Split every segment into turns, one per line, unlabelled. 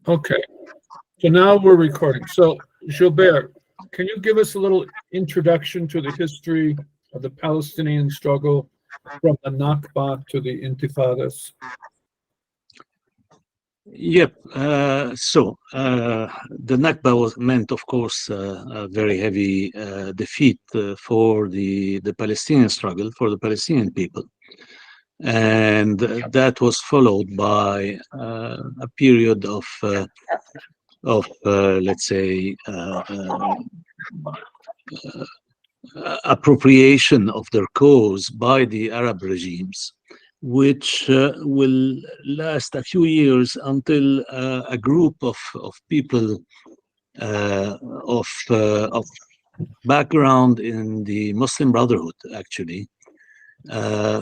Okay, so now we're recording. So, Gilbert, can you give us a little introduction to the history of the Palestinian struggle from the Nakba to the Intifadas?
Yep. The Nakba meant, of course, a very heavy defeat for the Palestinian struggle, for the Palestinian people. And that was followed by a period of let's say, appropriation of their cause by the Arab regimes, which will last a few years until a group of people of background in the Muslim Brotherhood, actually,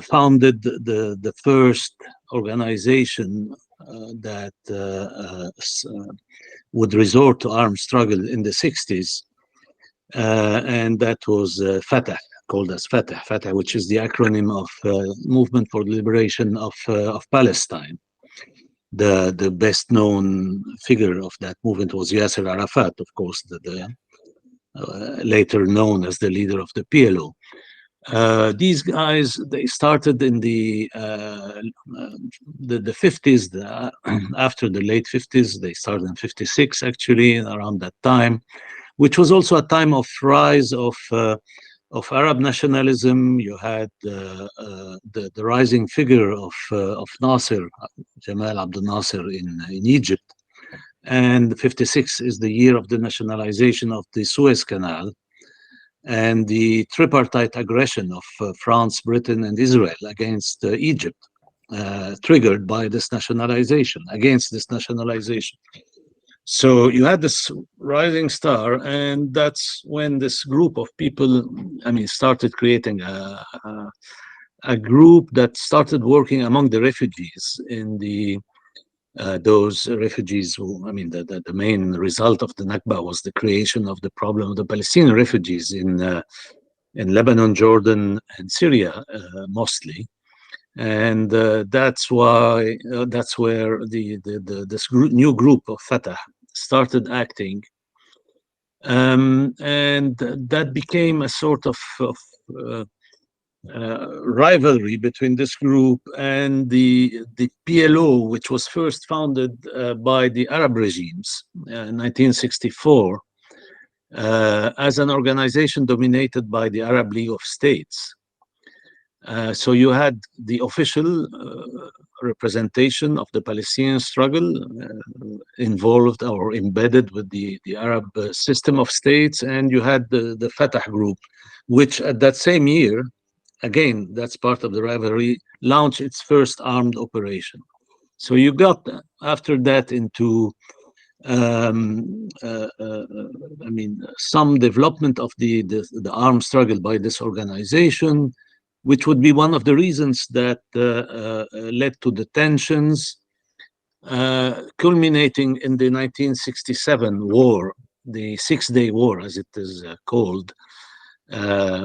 founded the first organization that would resort to armed struggle in the 60s, and that was Fatah, called as Fatah, which is the acronym of Movement for the Liberation of Palestine. The best known figure of that movement was Yasser Arafat, of course, later known as the leader of the PLO. These guys, they started in the 50s, after the late 50s. They started in 56, actually, around that time, which was also a time of rise of Arab nationalism. You had the rising figure of Nasser, Jamal Abdel Nasser in Egypt. And 56 is the year of the nationalization of the Suez Canal and the tripartite aggression of France, Britain, and Israel against Egypt, triggered by this nationalization, against this nationalization. So you had this rising star, and that's when this group of people, started creating a group that started working among the refugees in those refugees the main result of the Nakba was the creation of the problem of the Palestinian refugees in Lebanon, Jordan, and Syria, mostly. And that's where this new group of Fatah started acting, and that became a sort of rivalry between this group and the PLO, which was first founded by the Arab regimes in 1964 as an organization dominated by the Arab League of States. So you had the official representation of the Palestinian struggle involved or embedded with the Arab system of states, and you had the Fatah group, which at that same year, again, that's part of the rivalry, launched its first armed operation. So you got, after that, into some development of the armed struggle by this organization, which would be one of the reasons that led to the tensions, culminating in the 1967 war, the Six-Day War, as it is called,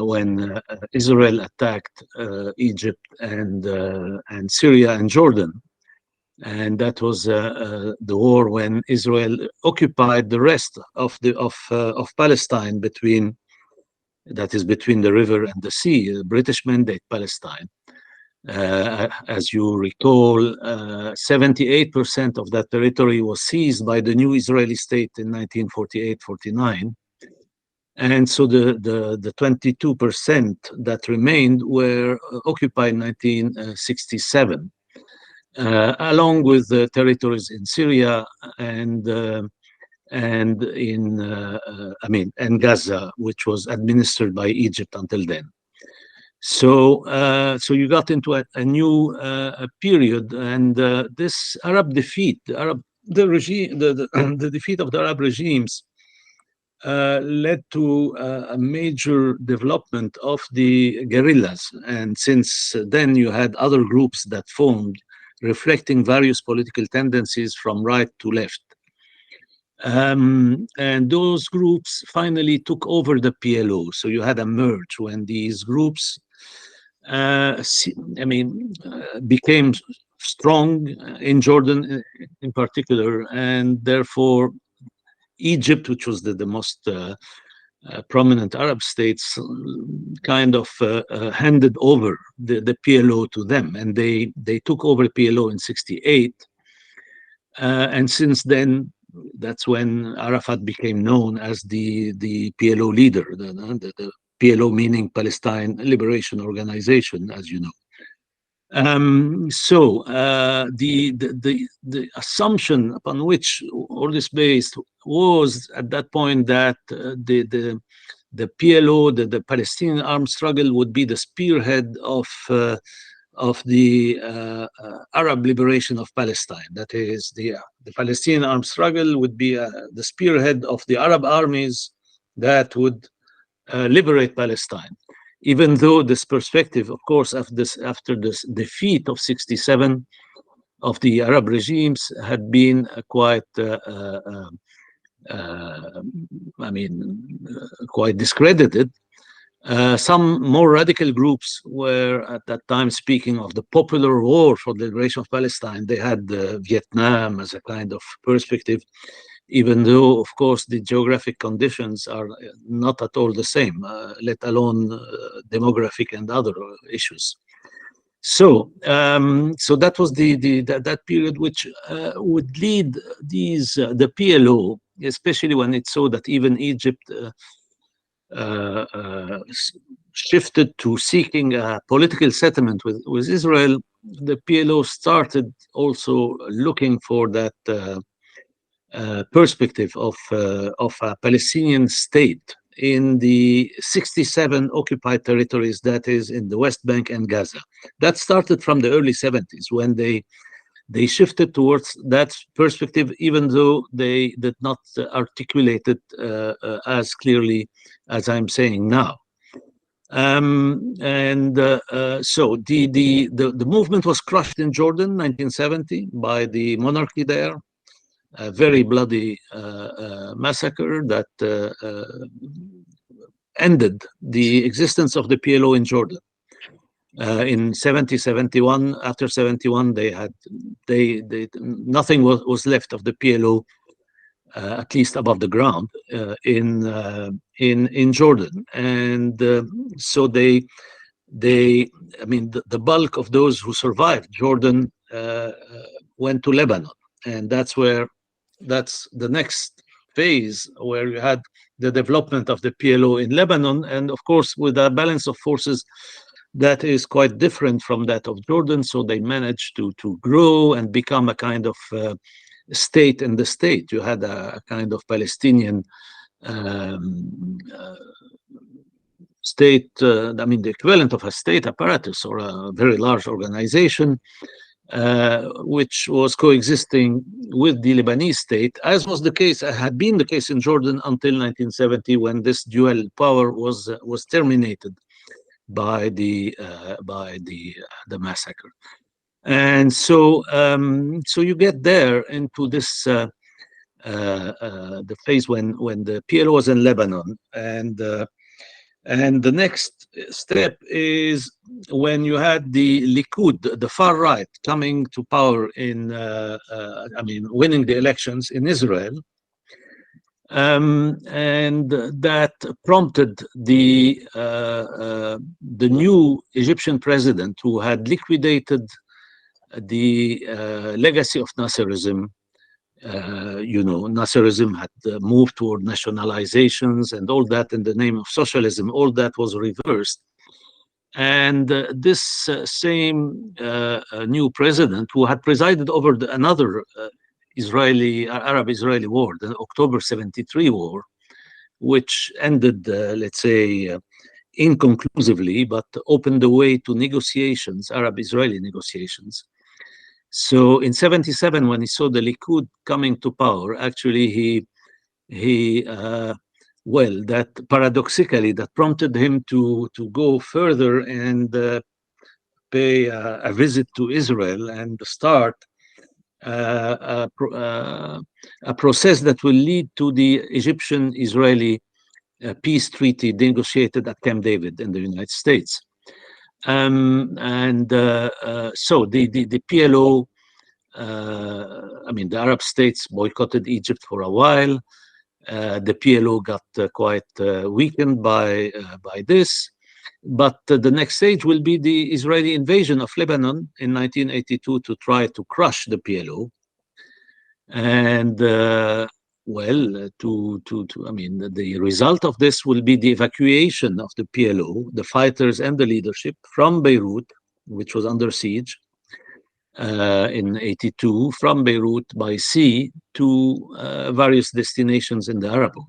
when Israel attacked Egypt and Syria and Jordan. And that was the war when Israel occupied the rest of Palestine, between the river and the sea, British Mandate Palestine. As you recall, 78% of that territory was seized by the new Israeli state in 1948-49. And so the 22% that remained were occupied in 1967, along with the territories in Syria and Gaza, which was administered by Egypt until then. So you got into a new period, and this Arab defeat, the defeat of the Arab regimes, led to a major development of the guerrillas. And since then, you had other groups that formed, reflecting various political tendencies from right to left. And those groups finally took over the PLO. So you had a merge when these groups became strong in Jordan in particular, and therefore Egypt, which was the most prominent Arab states, kind of handed over the PLO to them, and they took over PLO in '68, and since then that's when Arafat became known as the PLO leader, the PLO meaning Palestine Liberation Organization, as you know. So the assumption upon which all this based was at that point that the PLO, the Palestinian armed struggle, would be the spearhead of the Arab liberation of Palestine. That is, the Palestinian armed struggle would be the spearhead of the Arab armies that would liberate Palestine. Even though this perspective, of course, after this defeat of '67 of the Arab regimes had been quite, quite discredited. Some more radical groups were at that time speaking of the popular war for the liberation of Palestine. They had Vietnam as a kind of perspective, even though, of course, the geographic conditions are not at all the same, let alone demographic and other issues. So, so that was that period which would lead the PLO, especially when it saw that even Egypt shifted to seeking a political settlement with Israel. The PLO started also looking for that perspective of a Palestinian state in the 67 occupied territories, that is in the West Bank and Gaza. That started from the early 70s when they shifted towards that perspective, even though they did not articulate it as clearly as I'm saying now. So the movement was crushed in Jordan, 1970, by the monarchy there. A very bloody massacre that ended the existence of the PLO in Jordan. In 71, after 71, nothing was left of the PLO, at least above the ground, in Jordan. And so the bulk of those who survived Jordan went to Lebanon. And that's the next phase, where you had the development of the PLO in Lebanon, and of course with a balance of forces that is quite different from that of Jordan. So they managed to grow and become a kind of state in the state. You had a kind of Palestinian state, the equivalent of a state apparatus or a very large organization, which was coexisting with the Lebanese state, as was the case, had been the case in Jordan until 1970, when this dual power was terminated by the massacre. And so so you get there into this the phase when the PLO was in Lebanon, and the next step is when you had the Likud, the far right, coming to power in, winning the elections in Israel. And that prompted the new Egyptian president, who had liquidated the legacy of Nasserism. Nasserism had moved toward nationalizations and all that in the name of socialism. All that was reversed. And this same new president, who had presided over another Arab-Israeli war, the October '73 war, which ended, let's say, inconclusively, but opened the way to negotiations, Arab-Israeli negotiations. So in '77, when he saw the Likud coming to power, actually that paradoxically, that prompted him to go further and pay a visit to Israel and start a process that will lead to the Egyptian-Israeli peace treaty negotiated at Camp David in the United States. So the PLO, I mean, the Arab states boycotted Egypt for a while. The PLO got quite weakened by this. But the next stage will be the Israeli invasion of Lebanon in 1982 to try to crush the PLO. And I mean, the result of this will be the evacuation of the PLO, the fighters and the leadership from Beirut, which was under siege in 82, from Beirut by sea to various destinations in the Arab world.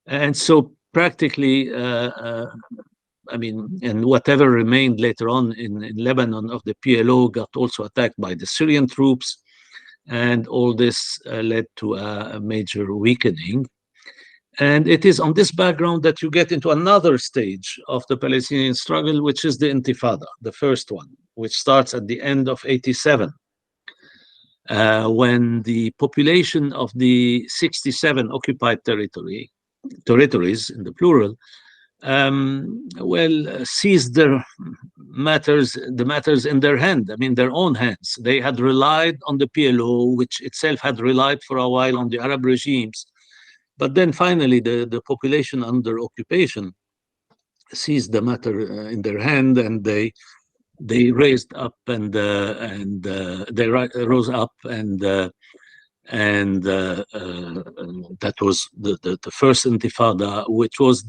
And so practically, I mean, and whatever remained later on in Lebanon of the PLO got also attacked by the Syrian troops. And all this led to a major weakening. And it is on this background that you get into another stage of the Palestinian struggle, which is the Intifada, the first one, which starts at the end of 87, when the population of the 67 occupied territories, in the plural, seized the matters in their hand, I mean, their own hands. They had relied on the PLO, which itself had relied for a while on the Arab regimes. But then finally, the population under occupation seized the matter in their hand, and they raised up and they rose up and that was the first Intifada, which was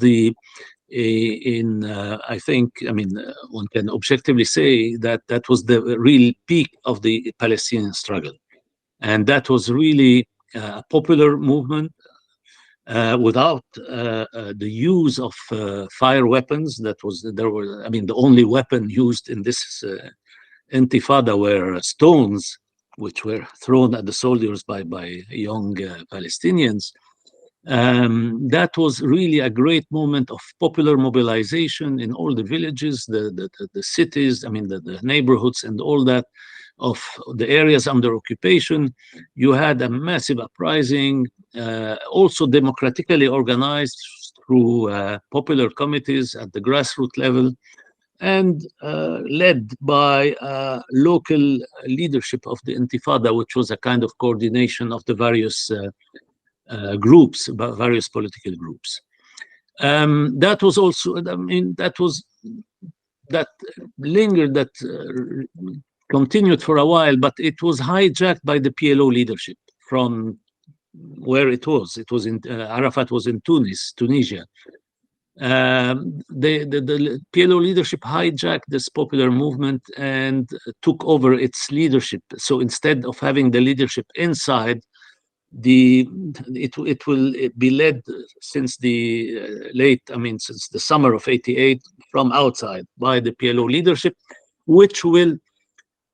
I think, I mean, one can objectively say that was the real peak of the Palestinian struggle. And that was really a popular movement without the use of fire weapons. I mean, the only weapon used in this Intifada were stones, which were thrown at the soldiers by young Palestinians. That was really a great moment of popular mobilization in all the villages, the cities, I mean, the neighborhoods and all that of the areas under occupation. You had a massive uprising, also democratically organized through popular committees at the grassroots level, and led by local leadership of the Intifada, which was a kind of coordination of the various groups, various political groups. That was also, I mean, that lingered, that continued for a while, but it was hijacked by the PLO leadership from where it was. It was in Arafat was in Tunisia. The PLO leadership hijacked this popular movement and took over its leadership. So instead of having the leadership inside, it will be led since since the summer of 88 from outside by the PLO leadership, which will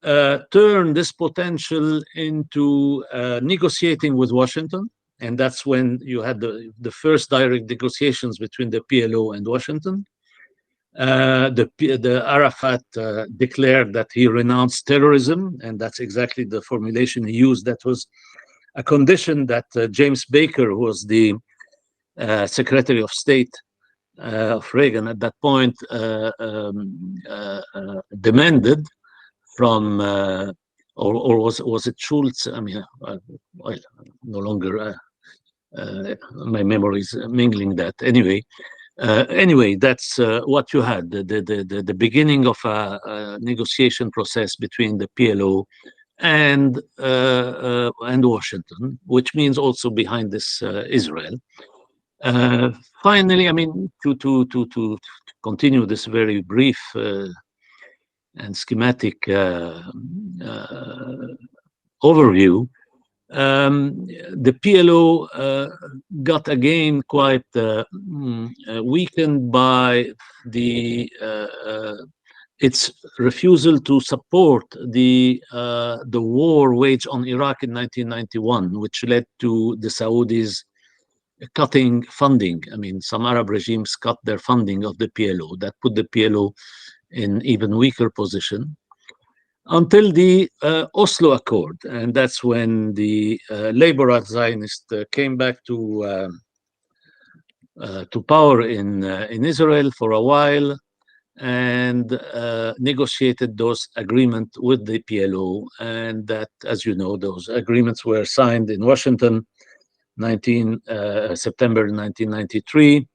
turn this potential into negotiating with Washington. And that's when you had the first direct negotiations between the PLO and Washington. The Arafat declared that he renounced terrorism, and that's exactly the formulation he used. That was a condition that James Baker, who was the Secretary of State of Reagan at that point, demanded from, or was it Schultz? I mean, no longer, my memory is mingling that. Anyway, that's what you had, the beginning of a negotiation process between the PLO and Washington, which means also behind this Israel. Finally, I mean, to continue this very brief and schematic overview, the PLO got again quite weakened by its refusal to support the war waged on Iraq in 1991, which led to the Saudis cutting funding. I mean, some Arab regimes cut their funding of the PLO. That put the PLO in even weaker position until the Oslo Accord, and that's when the Labour Zionists came back to power in Israel for a while. and negotiated those agreements with the PLO. And that, as you know, those agreements were signed in Washington, September 1993,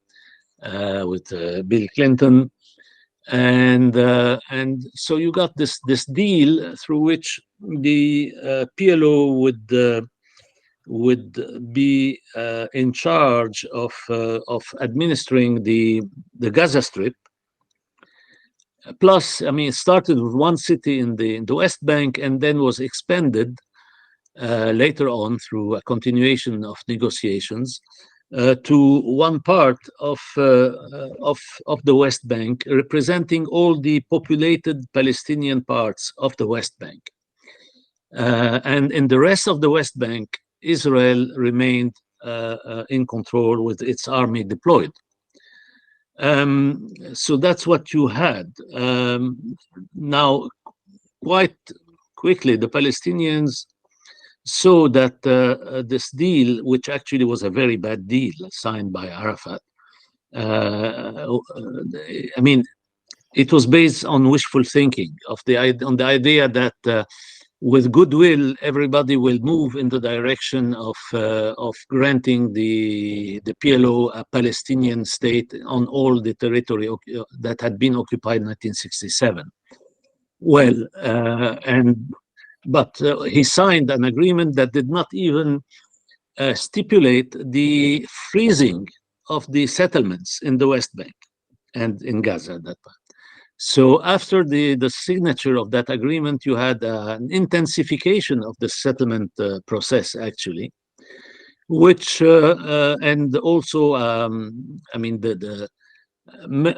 with Bill Clinton. And so you got this deal through which the PLO would be in charge of administering the Gaza Strip. Plus, I mean, it started with one city in the West Bank and then was expanded later on through a continuation of negotiations to one part of the West Bank, representing all the populated Palestinian parts of the West Bank. And in the rest of the West Bank, Israel remained in control with its army deployed. So that's what you had. Now, quite quickly, the Palestinians saw that this deal, which actually was a very bad deal signed by Arafat, I mean, it was based on wishful thinking on the idea that with goodwill, everybody will move in the direction of granting the PLO a Palestinian state on all the territory that had been occupied in 1967. Well, but he signed an agreement that did not even stipulate the freezing of the settlements in the West Bank and in Gaza at that time. So after the signature of that agreement, you had an intensification of the settlement process, actually, which and also, I mean, the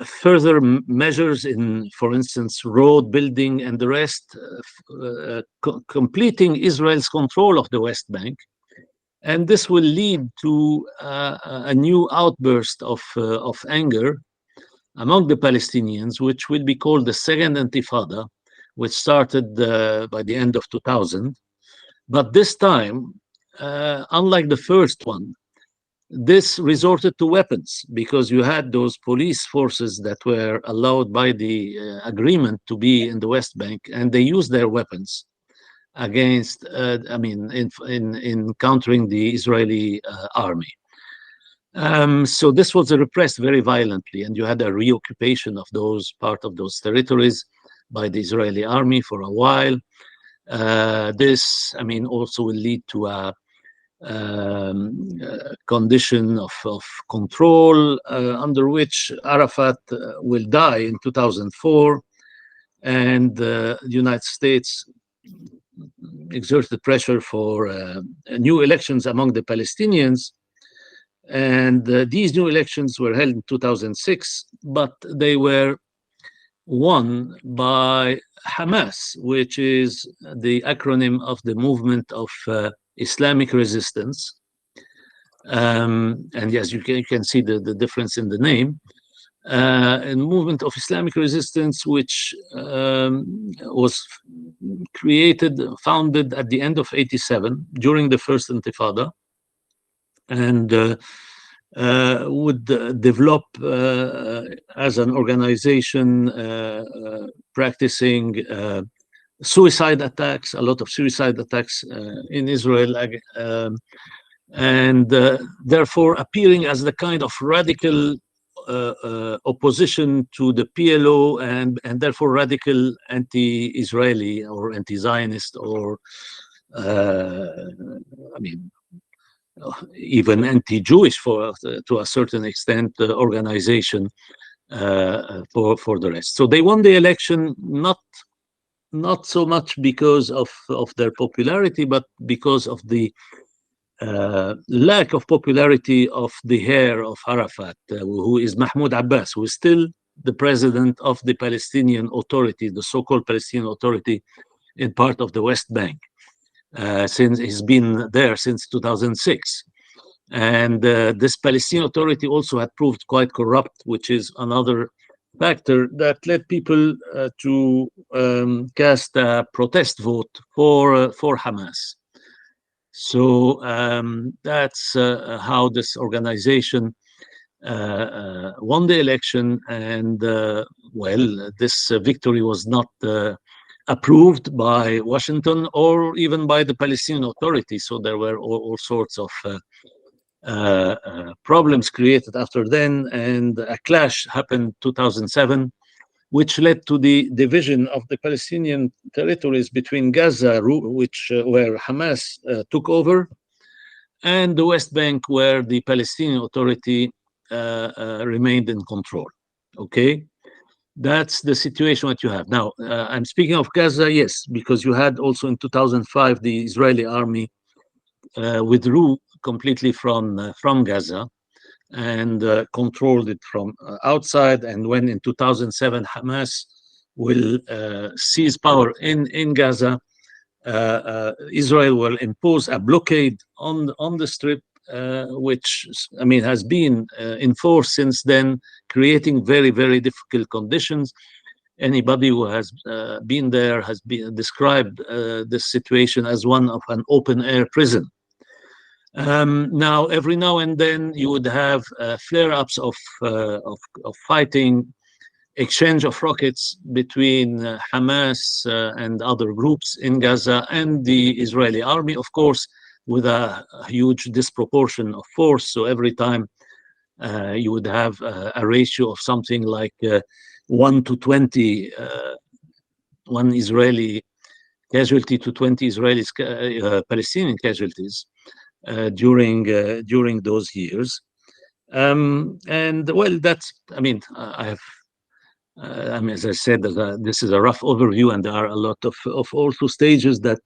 further measures in, for instance, road building and the rest, completing Israel's control of the West Bank. And this will lead to a new outburst of anger among the Palestinians, which will be called the Second Intifada, which started by the end of 2000. But this time, unlike the first one, this resorted to weapons, because you had those police forces that were allowed by the agreement to be in the West Bank, and they used their weapons against, I mean, in countering the Israeli army. So this was repressed very violently, and you had a reoccupation of part of those territories by the Israeli army for a while. This, I mean, also will lead to a condition of control under which Arafat will die in 2004, and the United States exerted pressure for new elections among the Palestinians. And these new elections were held in 2006, but they were won by Hamas, which is the acronym of the movement of Islamic resistance. And yes, you can see the difference in the name. A movement of Islamic resistance, which was founded at the end of '87 during the first Intifada, and would develop as an organization practicing suicide attacks, a lot of suicide attacks in Israel, and therefore appearing as the kind of radical opposition to the PLO, and therefore radical anti-Israeli or anti-Zionist, or I mean, even anti-Jewish to a certain extent organization for the rest. So they won the election not so much because of their popularity, but because of the lack of popularity of the heir of Arafat, who is Mahmoud Abbas, who is still the president of the Palestinian Authority, the so-called Palestinian Authority in part of the West Bank. Since he's been there since 2006. And this Palestinian Authority also had proved quite corrupt, which is another factor that led people to cast a protest vote for Hamas. So that's how this organization won the election, and well, this victory was not approved by Washington or even by the Palestinian Authority. So there were all sorts of problems created after then, and a clash happened 2007, which led to the division of the Palestinian territories between Gaza, where Hamas took over, and the West Bank, where the Palestinian Authority remained in control. Okay, that's the situation that you have now. I'm speaking of Gaza, yes, because you had also in 2005 the Israeli army withdrew completely from Gaza and controlled it from outside. And when in 2007 Hamas will seize power in Gaza, Israel will impose a blockade on the strip, which I mean has been enforced since then, creating very, very difficult conditions. Anybody who has been there has described this situation as one of an open air prison. Now, every now and then, you would have flare-ups of fighting, exchange of rockets between Hamas and other groups in Gaza and the Israeli army, of course, with a huge disproportion of force. So every time you would have a ratio of something like 1 to 20, one Israeli casualty to 20 Palestinian casualties. During those years, and well, that's. I mean, as I said, this is a rough overview, and there are a lot of also stages that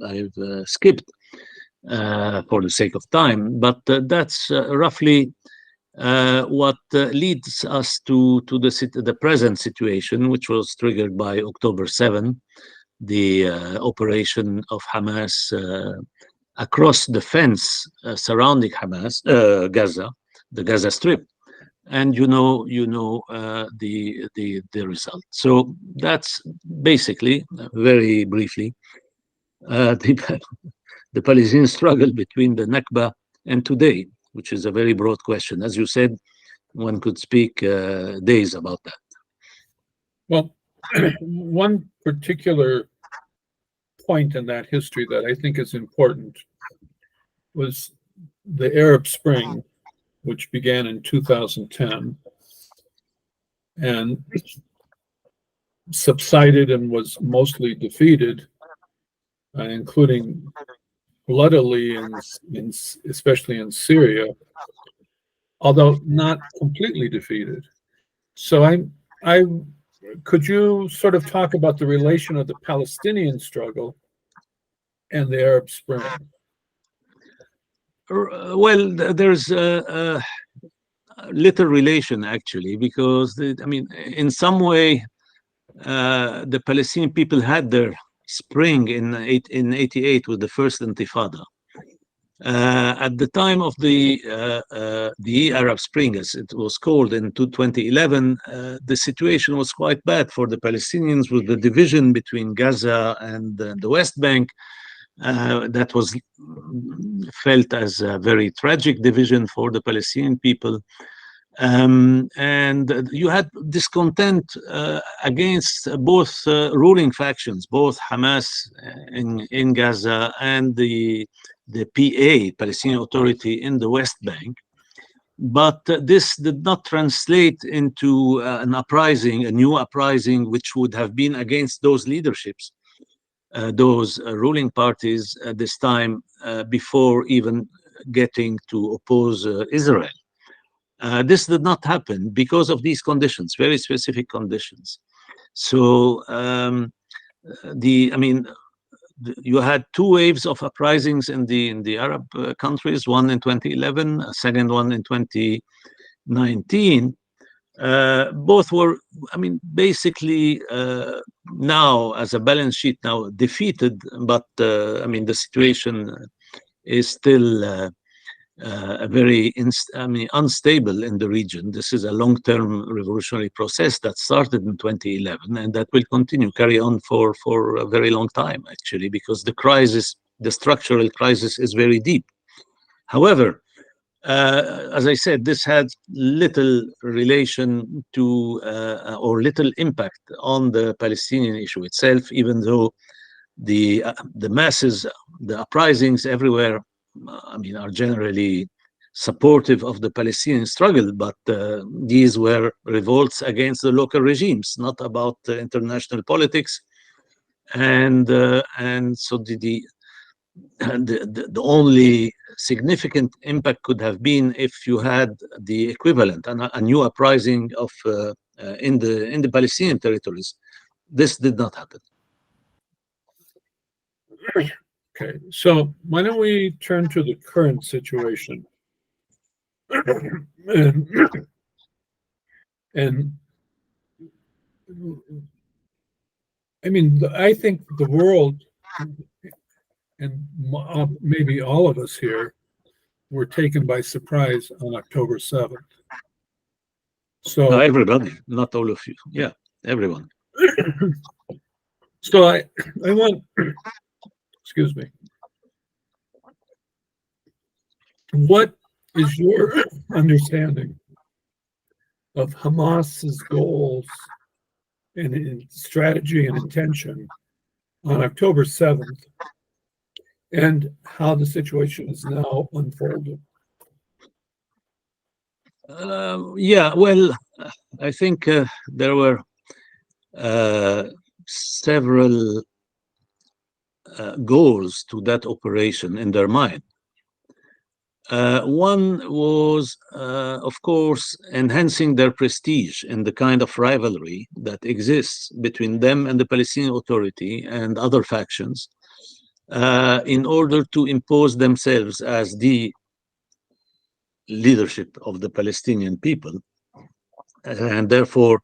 I've skipped for the sake of time. But that's roughly what leads us to the present situation, which was triggered by October 7, the operation of Hamas across the fence surrounding Gaza, the Gaza Strip, and you know the result. So that's basically, very briefly, the Palestinian struggle between the Nakba and today, which is a very broad question. As you said, one could speak days about that.
Well, one particular point in that history that I think is important was the Arab Spring, which began in 2010 and subsided and was mostly defeated, including bloodily, especially in Syria, although not completely defeated. So I could you sort of talk about the relation of the Palestinian struggle and the Arab Spring?
Well, there's a little relation, actually, because I mean, in some way, the Palestinian people had their spring in 88 with the first Intifada. At the time of the Arab Spring, as it was called, in 2011, the situation was quite bad for the Palestinians, with the division between Gaza and the West Bank. That was felt as a very tragic division for the Palestinian people. And you had discontent against both ruling factions, both Hamas in Gaza and the PA, Palestinian Authority, in the West Bank. But this did not translate into an uprising, a new uprising, which would have been against those leaderships, those ruling parties at this time, before even getting to oppose Israel. This did not happen because of these conditions, very specific conditions. So, you had two waves of uprisings in the Arab countries, one in 2011, a second one in 2019. Both were, basically now, as a balance sheet, now defeated, but the situation is still very unstable in the region. This is a long-term revolutionary process that started in 2011 and that will carry on for a very long time, actually, because the structural crisis is very deep. However, As I said, this had little relation to or little impact on the Palestinian issue itself, even though the masses, the uprisings everywhere, I mean, are generally supportive of the Palestinian struggle, but these were revolts against the local regimes, not about international politics, and so the only significant impact could have been if you had the equivalent, a new uprising of in the Palestinian territories. This did not happen.
Okay, so why don't we turn to the current situation? And I mean, I think the world, and maybe all of us here, were taken by surprise on October 7th. So
no, everybody, not all of you. Yeah, everyone.
So I want, excuse me. What is your understanding of Hamas's goals and strategy and intention on October 7th, and how the situation is now unfolding?
Yeah, well, I think there were several goals to that operation in their mind. One was, of course, enhancing their prestige in the kind of rivalry that exists between them and the Palestinian Authority and other factions, in order to impose themselves as the leadership of the Palestinian people, and therefore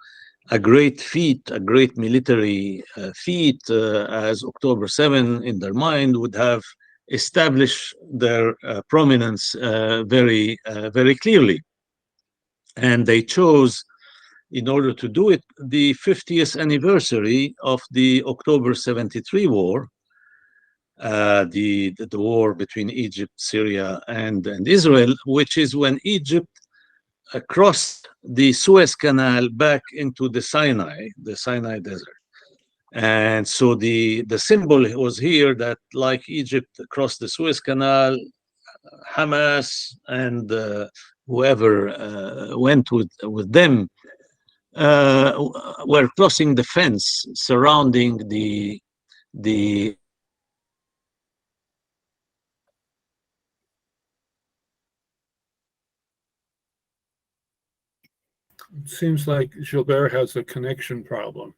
a great feat, a great military feat, as October 7 in their mind would have established their prominence very clearly. And they chose, in order to do it, the 50th anniversary of the October 73 war, the war between Egypt, Syria, and Israel, which is when Egypt crossed the Suez Canal back into the Sinai Desert. And so the symbol was here that, like Egypt crossed the Suez Canal, Hamas and whoever went with them were crossing the fence surrounding the
It seems like Gilbert has a connection problem.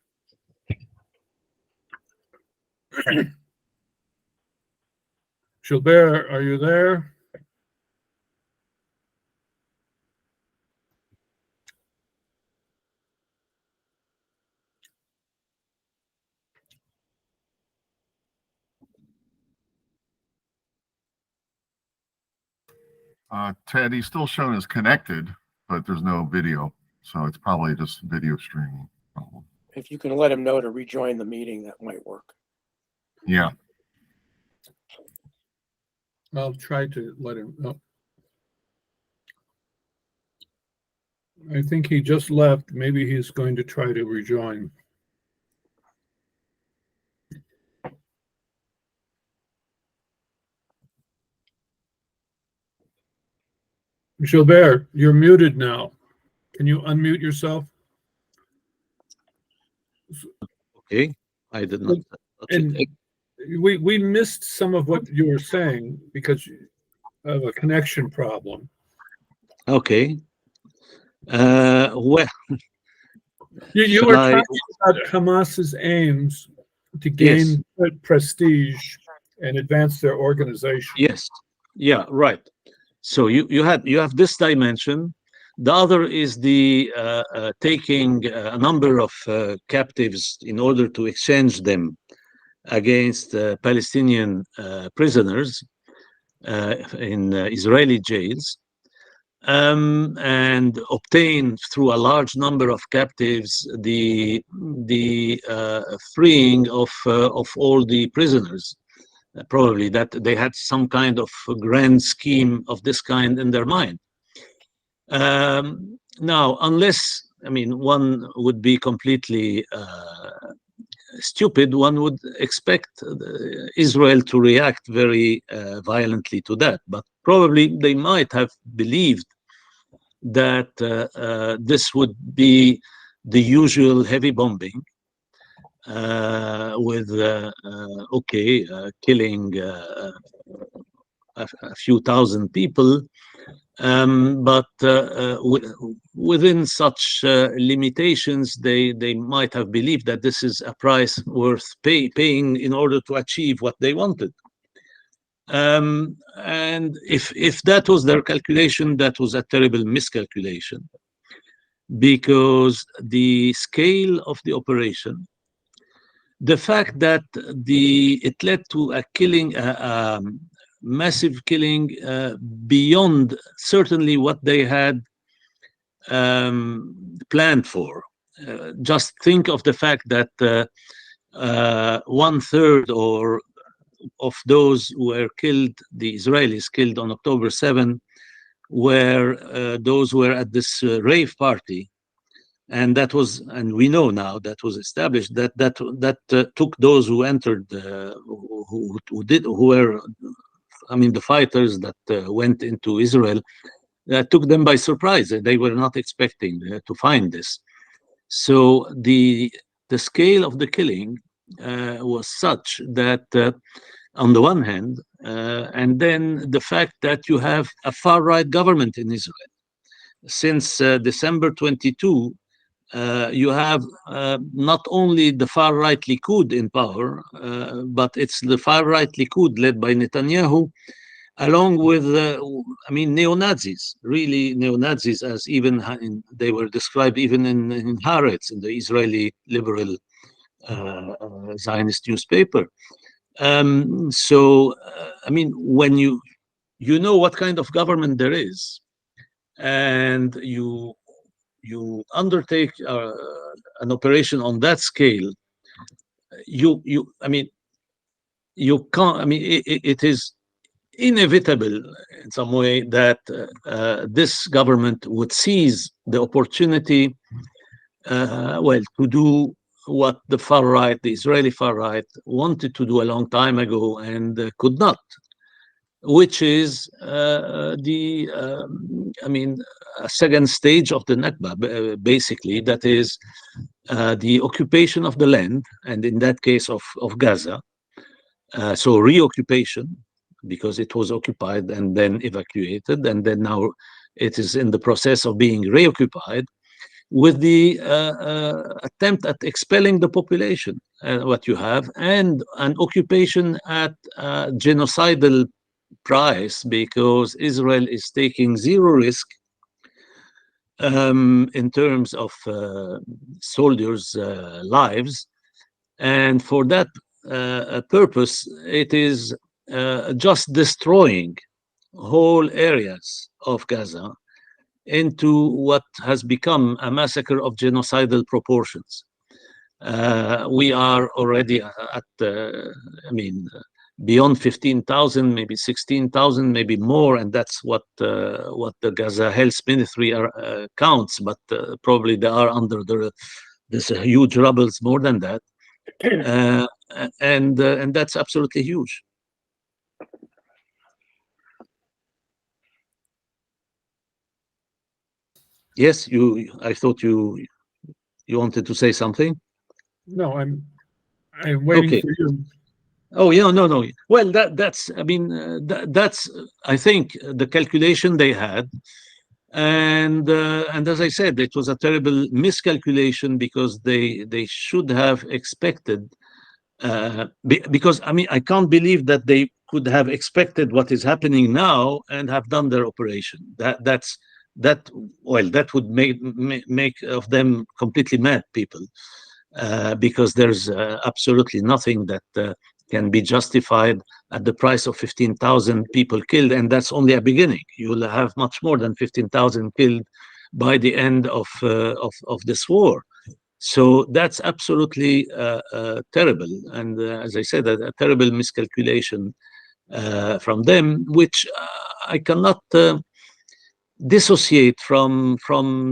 Gilbert, are you there?
Ted, he's still shown as connected, but there's no video. So it's probably just video streaming problem.
If you can let him know to rejoin the meeting, that might work.
Yeah.
I'll try to let him know. I think he just left. Maybe he's going to try to rejoin. Gilbert, you're muted now. Can you unmute yourself?
Okay, I did not.
And we missed some of what you were saying because of a connection problem.
Okay. Well,
You were talking about Hamas's aims to gain prestige and advance their organization.
Yes. Yeah. Right. So you have this dimension. The other is the taking a number of captives in order to exchange them against Palestinian prisoners in Israeli jails, and obtain through a large number of captives the freeing of all the prisoners Probably that they had some kind of grand scheme of this kind in their mind. Now, unless, I mean, one would be completely stupid, one would expect Israel to react very violently to that. But probably they might have believed that this would be the usual heavy bombing with, killing a few thousand people. But within such limitations, they might have believed that this is a price worth paying in order to achieve what they wanted. And if that was their calculation, that was a terrible miscalculation, because the scale of the operation, the fact that it led to a killing, massive killing beyond certainly what they had planned for. Just think of the fact that 1/3 or of those who were killed, the Israelis killed on October 7, were those who were at this rave party. And that was, and we know now that was established, that took those who entered, who were, I mean, the fighters that went into Israel, took them by surprise. They were not expecting to find this. So the scale of the killing was such that, on the one hand, and then the fact that you have a far-right government in Israel. Since December 22, you have not only the far-right Likud in power, but it's the far-right Likud led by Netanyahu, along with, neo-Nazis, really neo-Nazis, as even they were described even in Haaretz, in the Israeli liberal Zionist newspaper. When you know what kind of government there is, and you undertake an operation on that scale, you can't. It is inevitable in some way that this government would seize the opportunity, to do what the far right, the Israeli far right, wanted to do a long time ago and could not, which is a second stage of the Nakba, basically, that is the occupation of the land, and in that case of Gaza, so reoccupation, because it was occupied and then evacuated, and then now it is in the process of being reoccupied, with the attempt at expelling the population, what you have, and an occupation at genocidal price, because Israel is taking zero risk in terms of soldiers' lives, and for that purpose, it is just destroying whole areas of Gaza into what has become a massacre of genocidal proportions. We are already at, beyond 15,000, maybe 16,000, maybe more, and that's what the Gaza Health Ministry counts. But probably they are under this huge rubbles more than that, and that's absolutely huge. Yes, I thought you wanted to say something.
No, I'm waiting for you.
Oh yeah, no. Well, that's I think the calculation they had, and as I said, it was a terrible miscalculation, because they should have expected, because I can't believe that they could have expected what is happening now and have done their operation. That would make of them completely mad people, because there's absolutely nothing that can be justified at the price of 15,000 people killed, and that's only a beginning. You will have much more than 15,000 killed by the end of this war. So that's absolutely terrible. And as I said, a terrible miscalculation from them, which I cannot dissociate from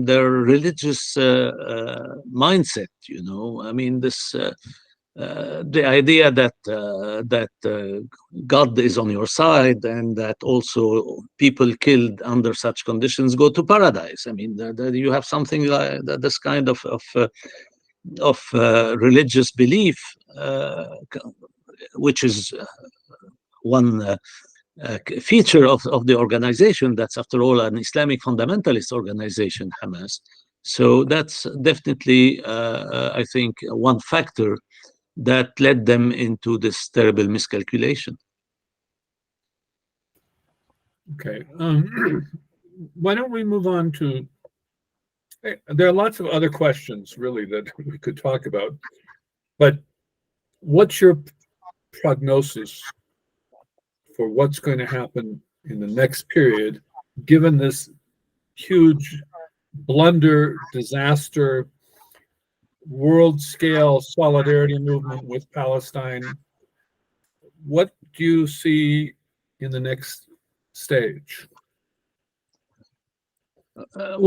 their religious mindset. You know, I mean, this the idea that God is on your side, and that also people killed under such conditions go to paradise. I mean, you have something like this kind of religious belief, which is one feature of the organization. That's, after all, an Islamic fundamentalist organization, Hamas. So that's definitely, I think, one factor that led them into this terrible miscalculation.
Okay. Why don't we move on to, there are lots of other questions, really, that we could talk about, but what's your prognosis for what's going to happen in the next period, given this huge blunder, disaster, world-scale solidarity movement with Palestine? What do you see in the next stage?
I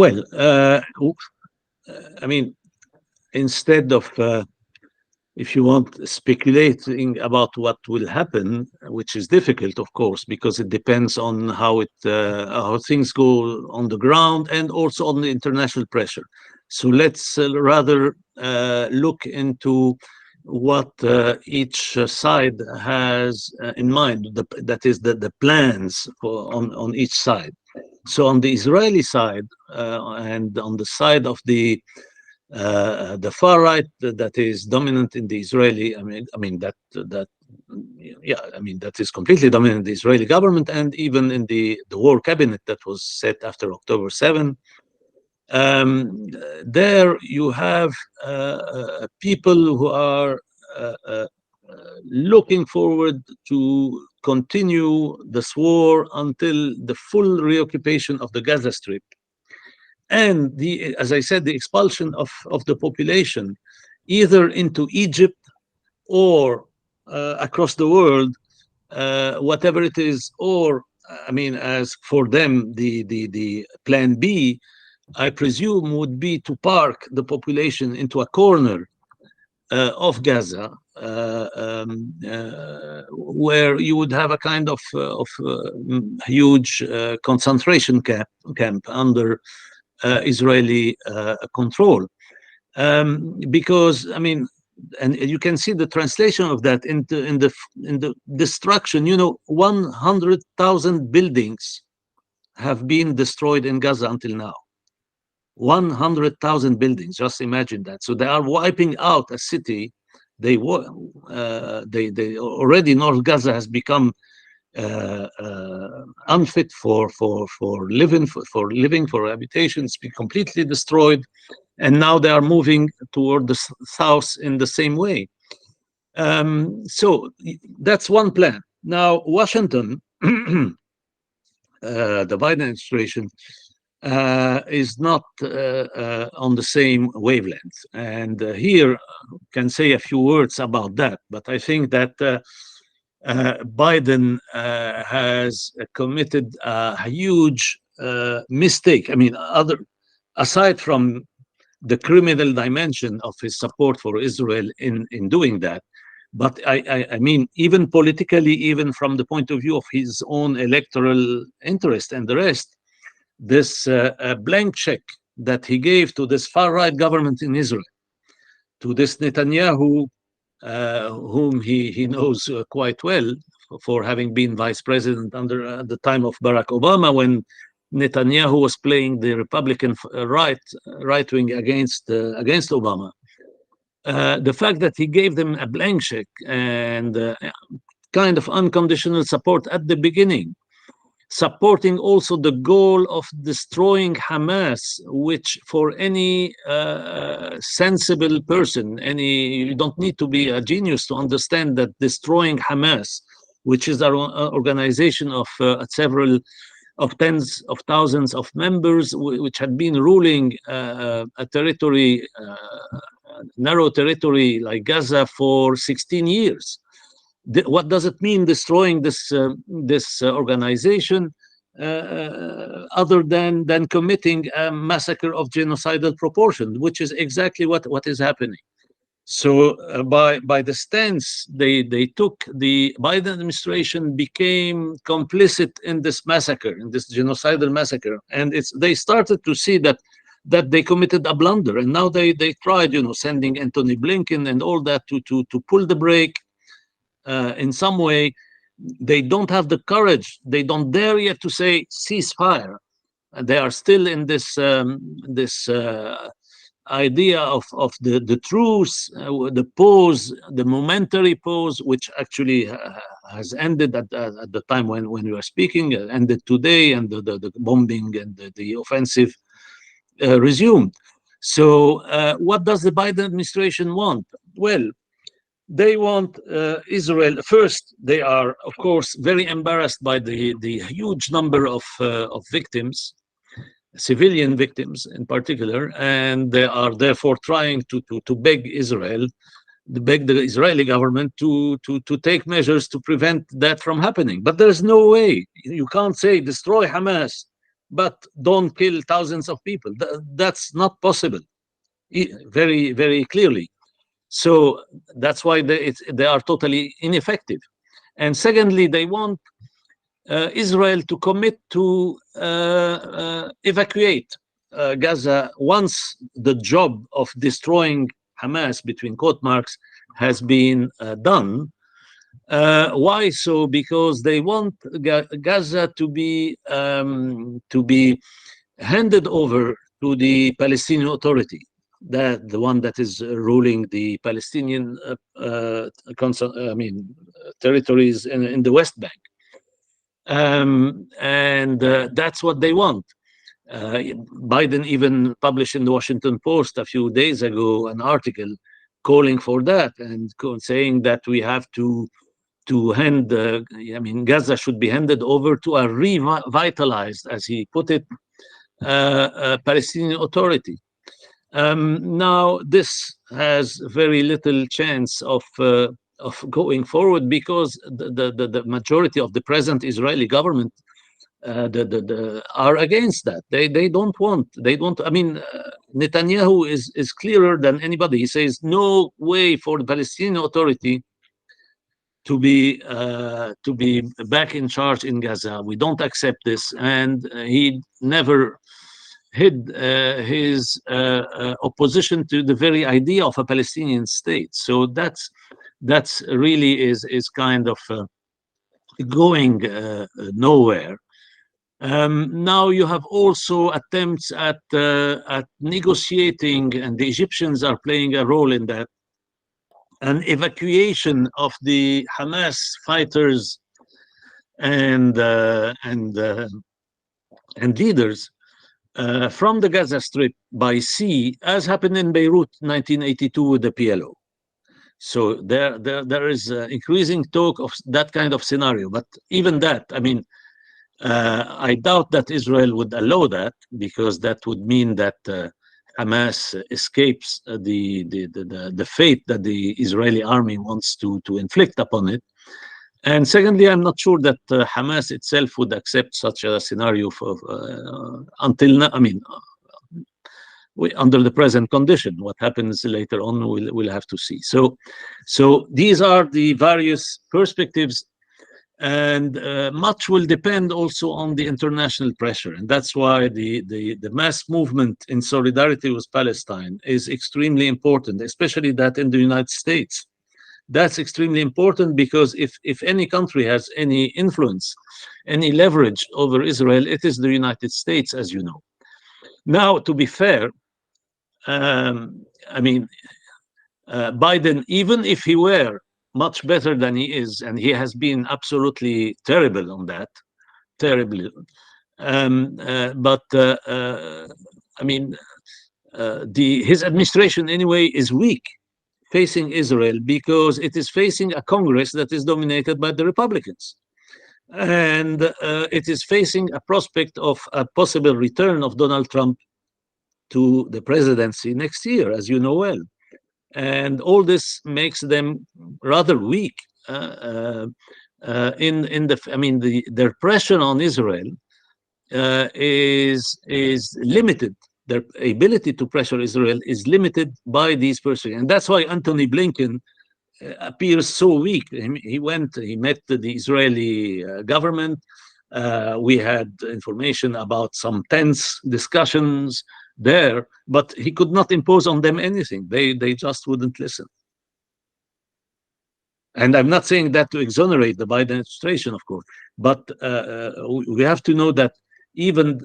mean, instead of, if you want, speculating about what will happen, which is difficult, of course, because it depends on how things go on the ground and also on the international pressure. So let's rather look into what each side has in mind. That is the plans on each side. So on the Israeli side and on the side of the far right that is dominant in the Israeli, that is completely dominant in the Israeli government, and even in the war cabinet that was set after October 7. There you have people who are looking forward to continue this war until the full reoccupation of the Gaza Strip, and as I said, the expulsion of the population, either into Egypt or across the world, whatever it is. Or, as for them, the plan B, I presume, would be to park the population into a corner of Gaza, where you would have a kind of huge concentration camp under Israeli control, because and you can see the translation of that in the destruction. 100,000 buildings have been destroyed in Gaza until now. 100,000 buildings. Just imagine that. So they are wiping out a city. They already, North Gaza has become unfit for living, for habitation. It's been completely destroyed, and now they are moving toward the south in the same way. So that's one plan. Now Washington, the Biden administration, is not on the same wavelength, and here can say a few words about that. But I think that Biden has committed a huge mistake. Aside from the criminal dimension of his support for Israel in doing that, but I mean, even politically, even from the point of view of his own electoral interest and the rest, this blank check that he gave to this far-right government in Israel, to this Netanyahu, whom he knows quite well for having been vice president under the time of Barack Obama, when Netanyahu was playing the Republican right wing against Obama. The fact that he gave them a blank check and kind of unconditional support at the beginning, supporting also the goal of destroying Hamas, which for any sensible person, you don't need to be a genius to understand that destroying Hamas, which is our organization of tens of thousands of members, which had been ruling a territory narrow territory like Gaza for 16 years. What does it mean destroying this organization other than committing a massacre of genocidal proportion, which is exactly what is happening. So by the stance they took, the Biden administration became complicit in this massacre, in this genocidal massacre, and they started to see that they committed a blunder, and now they tried, sending Anthony Blinken and all that to pull the brake in some way. They don't have the courage. They don't dare yet to say ceasefire. They are still in this idea of the truce, the pause, the momentary pause, which actually has ended at the time when we are speaking, ended today, and the bombing and the offensive resumed. So what does the Biden administration want? Well, they want Israel. First, they are, of course, very embarrassed by the huge number of victims, civilian victims in particular, and they are therefore trying to beg Israel, beg the Israeli government to take measures to prevent that from happening. But there's no way. You can't say destroy Hamas, but don't kill thousands of people. That's not possible, very, very clearly. So that's why they are totally ineffective. And secondly, they want Israel to commit to evacuate Gaza once the job of destroying Hamas, between quote marks, has been done. Why so? Because they want Gaza to be handed over to the Palestinian Authority, the one that is ruling the Palestinian territories in the West Bank. And that's what they want. Biden even published in the Washington Post a few days ago an article calling for that, and saying that we have to hand, Gaza should be handed over to a revitalized, as he put it, Palestinian Authority. Now, this has very little chance of going forward, because the majority of the present Israeli government are against that. They don't want. Netanyahu is clearer than anybody. He says no way for the Palestinian Authority to be back in charge in Gaza. We don't accept this, and he never hid his opposition to the very idea of a Palestinian state. So that's really is kind of going nowhere. Now you have also attempts at negotiating, and the Egyptians are playing a role in that, an evacuation of the Hamas fighters and leaders from the Gaza Strip by sea, as happened in Beirut 1982 with the PLO. So there is increasing talk of that kind of scenario. But even that, I doubt that Israel would allow that, because that would mean that Hamas escapes the fate that the Israeli army wants to inflict upon it. And secondly, I'm not sure that Hamas itself would accept such a scenario until now. Under the present condition. What happens later on, we'll have to see. So these are the various perspectives, and much will depend also on the international pressure. And that's why the mass movement in solidarity with Palestine is extremely important, especially that in the United States. That's extremely important, because if any country has any influence, any leverage over Israel, it is the United States, as you know. Now, to be fair, Biden, even if he were much better than he is, and he has been absolutely terrible on that, terribly, his administration anyway is weak facing Israel, because it is facing a Congress that is dominated by the Republicans. And it is facing a prospect of a possible return of Donald Trump to the presidency next year, as you know well. and all this makes them rather weak their pressure on Israel is limited. Their ability to pressure Israel is limited by these persons, and that's why Antony Blinken appears so weak. He met the Israeli government. We had information about some tense discussions there, but he could not impose on them anything. They just wouldn't listen. And I'm not saying that to exonerate the Biden administration, of course, but we have to know that even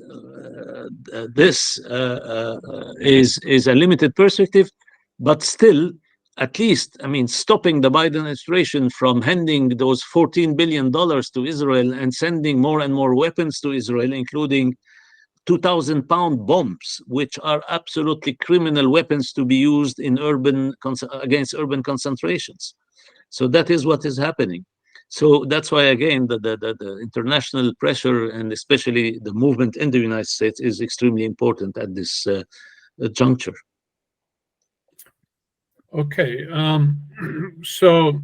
this is a limited perspective, but still, at least, stopping the Biden administration from handing those $14 billion to Israel and sending more and more weapons to Israel, including 2,000-pound bombs, which are absolutely criminal weapons to be used in against urban concentrations. So that is what is happening. So that's why, again, the international pressure, and especially the movement in the United States, is extremely important at this juncture.
Okay, so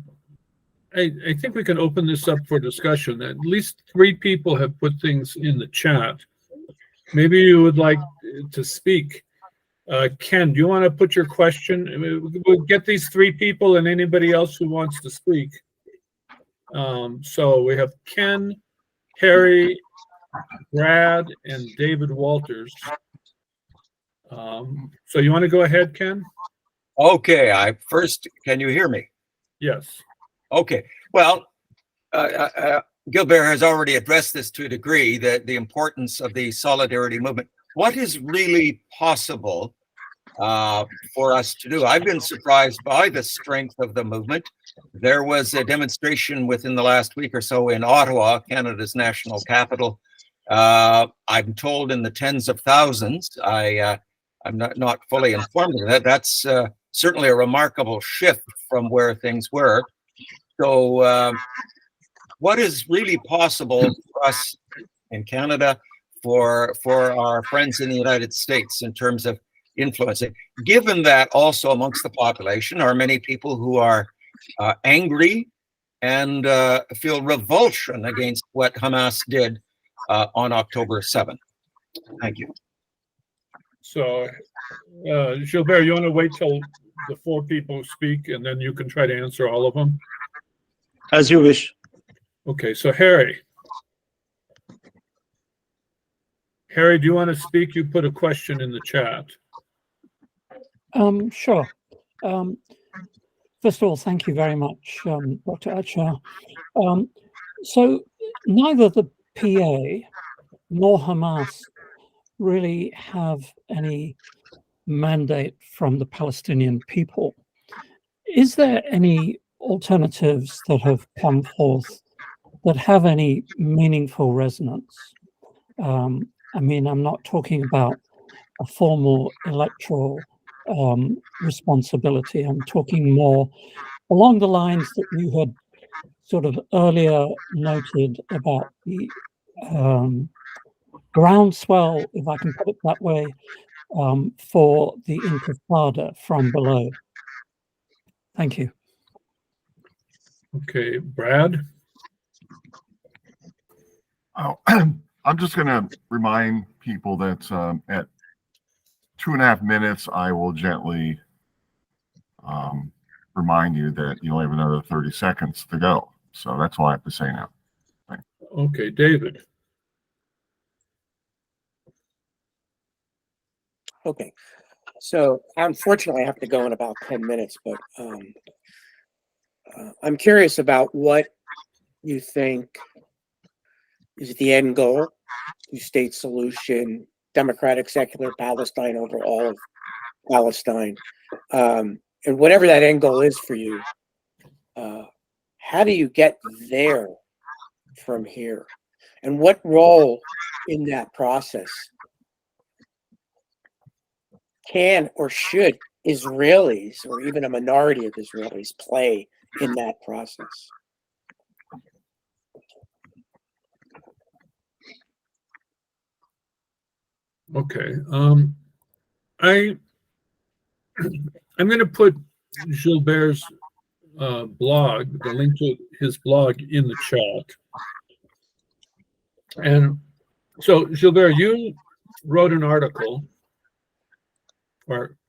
I think we can open this up for discussion. At least 3 people have put things in the chat. Maybe you would like to speak. Ken, do you want to put your question? We'll get these 3 people and anybody else who wants to speak. So we have Ken, Harry, Brad, and David Walters. So you want to go ahead, Ken?
Okay, can you hear me?
Yes.
Okay, well, Gilbert has already addressed this to a degree, the importance of the solidarity movement. What is really possible for us to do? I've been surprised by the strength of the movement. There was a demonstration within the last week or so in Ottawa, Canada's national capital. I'm told in the tens of thousands. I'm not fully informed of that. That's certainly a remarkable shift from where things were. So what is really possible for us in Canada, for our friends in the United States in terms of influencing, given that also amongst the population are many people who are angry and feel revulsion against what Hamas did on October 7th? Thank you.
So, Gilbert, you want to wait till the 4 people speak and then you can try to answer all of them?
As you wish.
Okay, so Harry. Harry, do you want to speak? You put a question in the chat.
Sure. First of all, thank you very much, Dr. Achcar. So neither the PA nor Hamas really have any mandate from the Palestinian people. Is there any alternatives that have come forth that have any meaningful resonance? I'm not talking about a formal electoral responsibility. I'm talking more along the lines that you had sort of earlier noted about the groundswell, if I can put it that way, for the Intifada from below. Thank you.
Okay, Brad?
Oh, I'm just going to remind people that at 2.5 minutes, I will gently remind you that you only have another 30 seconds to go. So that's all I have to say now. Thanks.
Okay, David.
Okay, so unfortunately I have to go in about 10 minutes, but I'm curious about what you think is the end goal, two-state solution, democratic secular Palestine over all of Palestine. And whatever that end goal is for you, how do you get there from here? And what role in that process can or should Israelis, or even a minority of Israelis, play in that process?
Okay. I'm going to put Gilbert's blog, the link to his blog in the chat. And so, Gilbert, you wrote an article,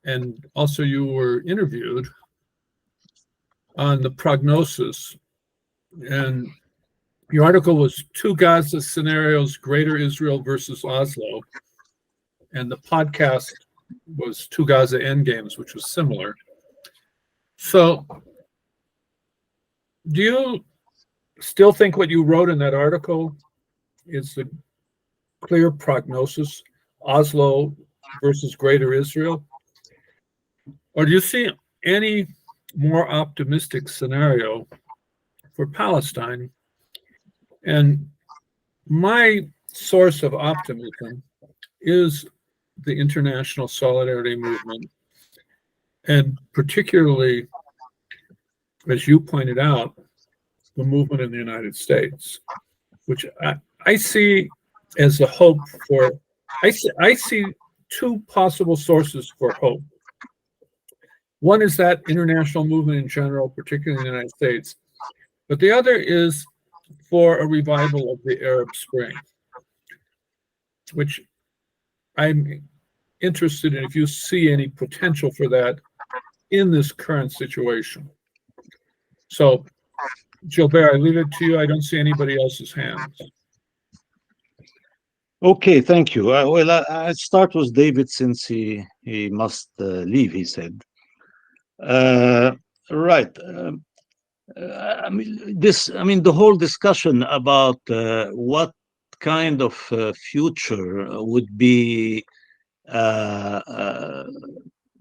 and also you were interviewed on the prognosis. And your article was Two Gaza Scenarios, Greater Israel versus Oslo. And the podcast was Two Gaza Endgames, which was similar. So, do you still think what you wrote in that article is the clear prognosis, Oslo versus Greater Israel? Or do you see any more optimistic scenario for Palestine? And my source of optimism is the international solidarity movement, and particularly, as you pointed out, the movement in the United States, which I see as a hope for, I see two possible sources for hope. One is that international movement in general, particularly in the United States, but the other is for a revival of the Arab Spring, which I'm interested in if you see any potential for that in this current situation. So, Gilbert, I leave it to you. I don't see anybody else's hands.
Okay, thank you. I'll start with David since he must leave, he said. Right. The whole discussion about what kind of future would be the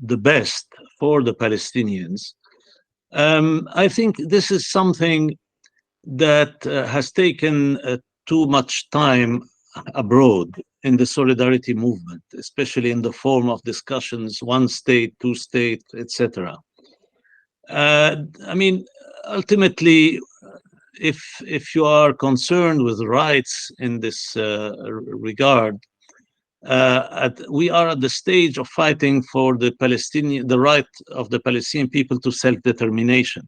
best for the Palestinians. I think this is something that has taken too much time abroad in the solidarity movement, especially in the form of discussions, one state, two state, etc. Ultimately, if you are concerned with rights in this regard, we are at the stage of fighting for the right of the Palestinian people to self-determination.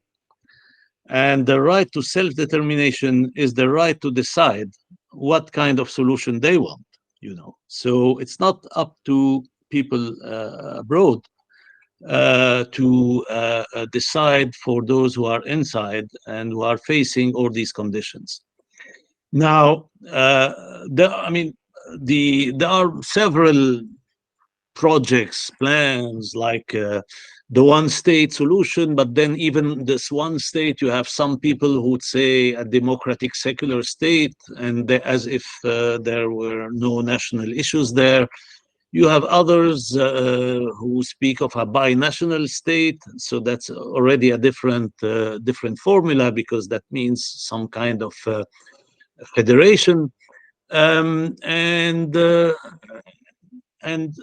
And the right to self-determination is the right to decide what kind of solution they want, So it's not up to people abroad to decide for those who are inside and who are facing all these conditions. Now, there are several projects, plans, like the one-state solution, but then even this one state, you have some people who would say a democratic secular state, and as if there were no national issues there. You have others who speak of a binational state, so that's already a different formula, because that means some kind of federation,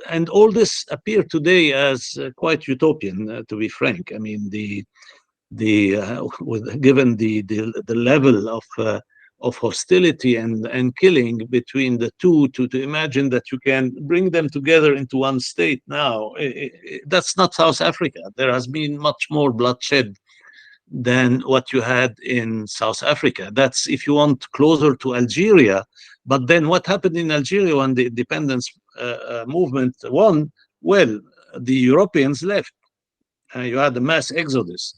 and all this appear today as quite utopian, to be frank. I mean, given the level of hostility and killing between the two, to imagine that you can bring them together into one state now, that's not South Africa. There has been much more bloodshed than what you had in South Africa. That's, if you want, closer to Algeria. But then what happened in Algeria when the independence movement won? Well, the Europeans left. You had a mass exodus.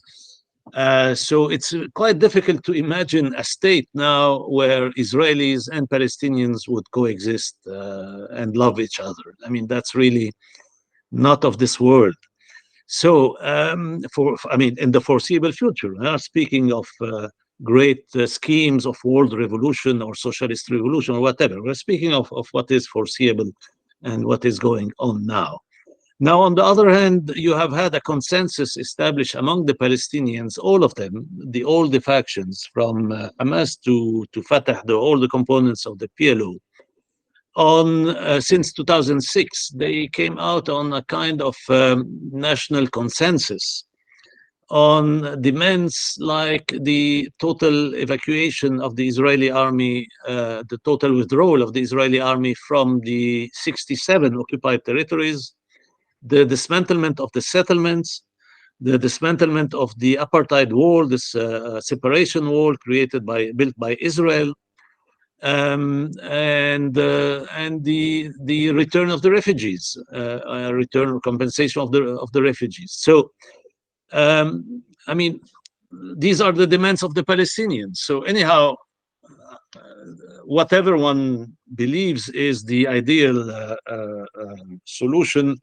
So it's quite difficult to imagine a state now where Israelis and Palestinians would coexist and love each other. I mean, that's really not of this world. So, in the foreseeable future, speaking of great schemes of world revolution or socialist revolution or whatever, we're speaking of what is foreseeable and what is going on now. Now, on the other hand, you have had a consensus established among the Palestinians, all of them, all the factions, from Hamas to Fatah, all the components of the PLO, since 2006, they came out on a kind of national consensus on demands like the total evacuation of the Israeli army, the total withdrawal of the Israeli army from the 67 occupied territories, the dismantlement of the settlements, the dismantlement of the apartheid wall, this separation wall built by Israel, and the return of the refugees, return compensation of the refugees. So, I mean, these are the demands of the Palestinians. So anyhow, whatever one believes is the ideal solution,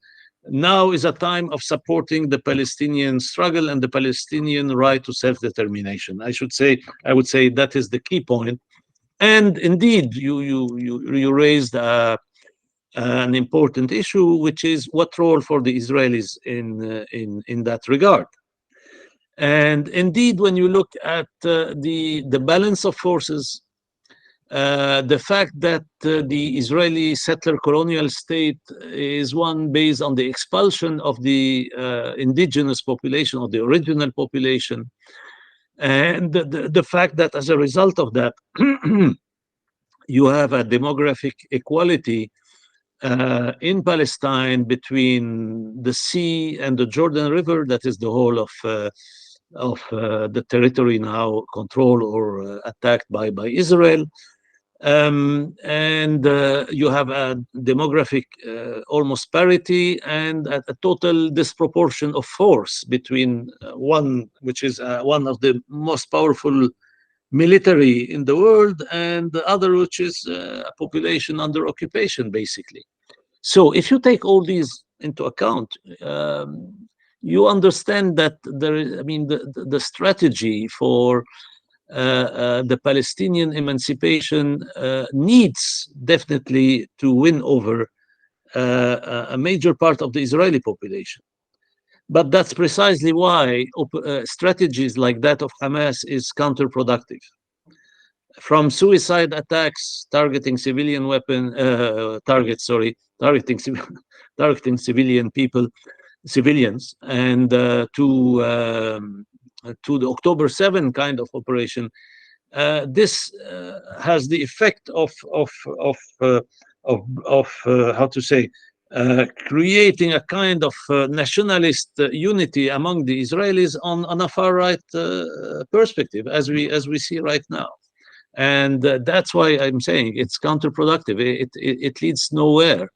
now is a time of supporting the Palestinian struggle and the Palestinian right to self-determination. I would say that is the key point. And indeed, you raised an important issue, which is what role for the Israelis in that regard. And indeed, when you look at the balance of forces, the fact that the Israeli settler colonial state is one based on the expulsion of the indigenous population, or the original population, and the fact that as a result of that, you have a demographic equality in Palestine between the sea and the Jordan River, that is the whole of the territory now controlled or attacked by Israel. And you have a demographic almost parity, and a total disproportion of force between one, which is one of the most powerful military in the world, and the other, which is a population under occupation, basically. So if you take all these into account, you understand that there is, I mean, the strategy for the Palestinian emancipation needs definitely to win over a major part of the Israeli population. But that's precisely why strategies like that of Hamas is counterproductive. From suicide attacks targeting civilian targeting civilian people, civilians, and to the October 7 kind of operation, this has the effect of how to say, creating a kind of nationalist unity among the Israelis on a far right perspective, as we see right now. And that's why I'm saying it's counterproductive. It leads nowhere.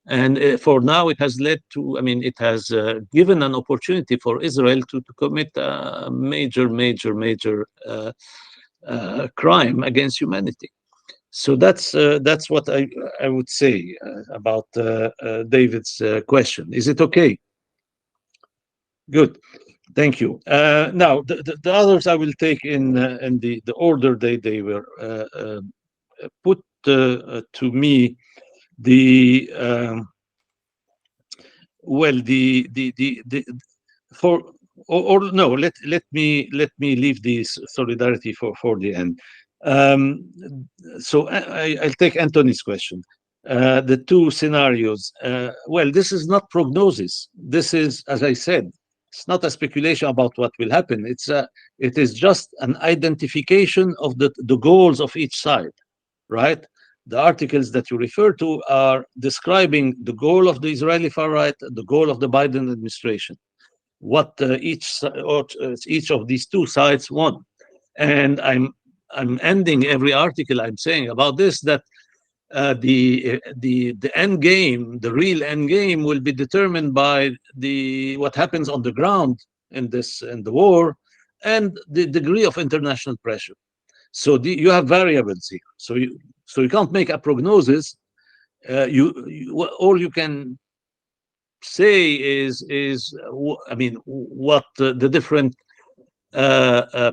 And for now, it has led to, I mean, it has given an opportunity for Israel to commit a major crime against humanity. So that's what I would say about David's question. Is it okay? Good. Thank you. Now, the others I will take in the order they were put to me. Let me leave this solidarity for the end. So I'll take Anthony's question. The two scenarios. Well, this is not prognosis. This is, as I said, it's not a speculation about what will happen. It is just an identification of the goals of each side, right? The articles that you refer to are describing the goal of the Israeli far right, the goal of the Biden administration, what each of these two sides want. And I'm ending every article I'm saying about this, that the end game, the real end game, will be determined by what happens on the ground in the war, and the degree of international pressure. So you have variables here. So you can't make a prognosis. All you can say is I mean, what the different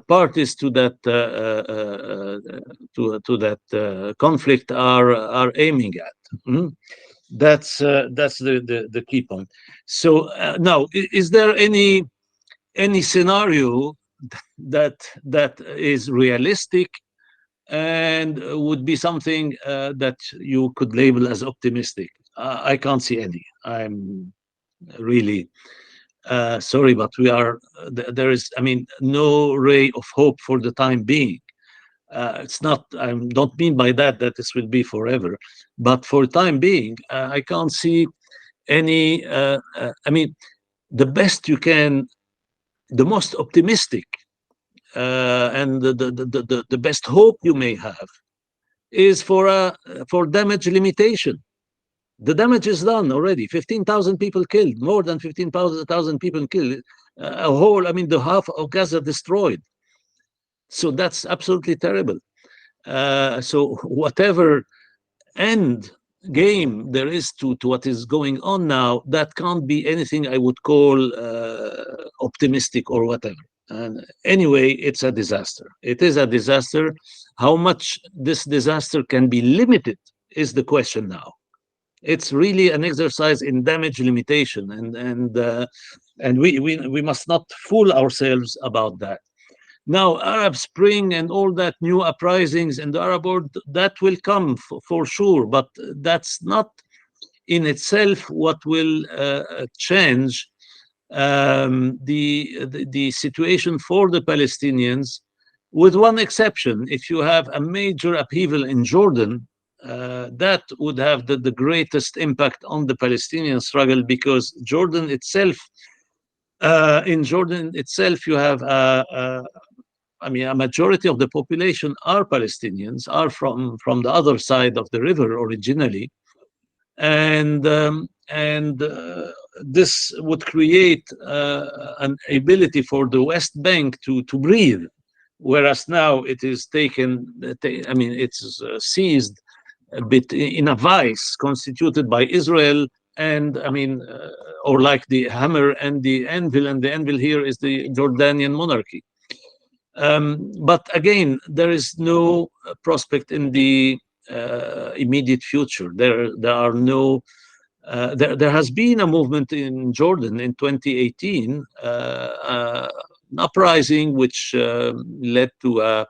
parties to that conflict are aiming at. That's the key point. So now, is there any scenario that is realistic and would be something that you could label as optimistic? I can't see any. I'm really sorry, but there is, I mean, no ray of hope for the time being. It's not, I don't mean by that this will be forever, but for the time being, I can't see any, I mean, the best you can the most optimistic and the best hope you may have is for damage limitation. The damage is done already. 15,000 people killed, more than 15,000 people killed. The half of Gaza destroyed. So that's absolutely terrible. So whatever end game there is to what is going on now, that can't be anything I would call optimistic or whatever. And anyway, it's a disaster. It is a disaster. How much this disaster can be limited is the question now. It's really an exercise in damage limitation, and we must not fool ourselves about that. Now, Arab Spring and all that new uprisings in the Arab world, that will come for sure, but that's not in itself what will change the situation for the Palestinians, with one exception. If you have a major upheaval in Jordan, that would have the greatest impact on the Palestinian struggle, because Jordan itself, in Jordan itself, you have a majority of the population are Palestinians, are from the other side of the river originally, and this would create an ability for the West Bank to breathe, whereas now it is it's seized a bit in a vice constituted by Israel, and or like the hammer and the anvil here is the Jordanian monarchy. But again, there is no prospect in the immediate future. There are no. There has been a movement in Jordan in 2018, an uprising which led to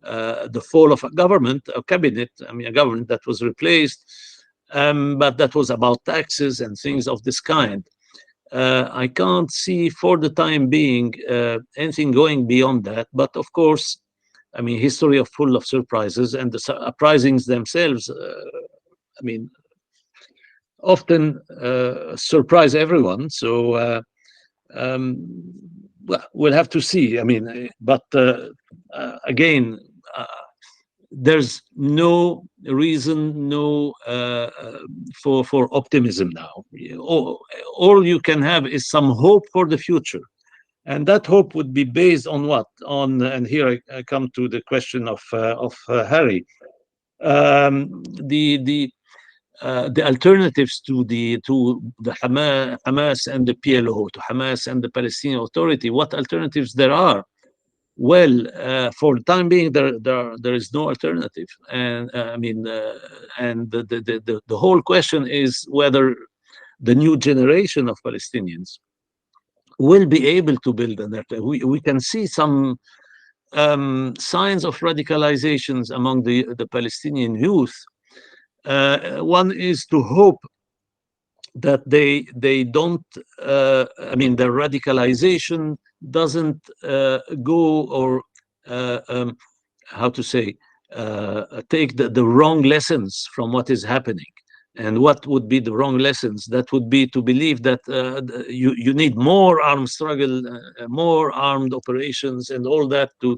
the fall of a government, a cabinet. A government that was replaced, but that was about taxes and things of this kind. I can't see for the time being anything going beyond that. But of course, history is full of surprises, and the uprisings themselves, often surprise everyone. So we'll have to see. Again, there's no reason, for optimism now. All you can have is some hope for the future, and that hope would be based on what? And here I come to the question of Harry. The alternatives to the Hamas and the PLO, to Hamas and the Palestinian Authority, what alternatives there are? Well, for the time being, there is no alternative, and the whole question is whether the new generation of Palestinians will be able to build an alternative. We can see some signs of radicalizations among the Palestinian youth. One is to hope that they don't, their radicalization doesn't go or take the wrong lessons from what is happening. And what would be the wrong lessons? That would be to believe that you need more armed struggle, more armed operations, and all that to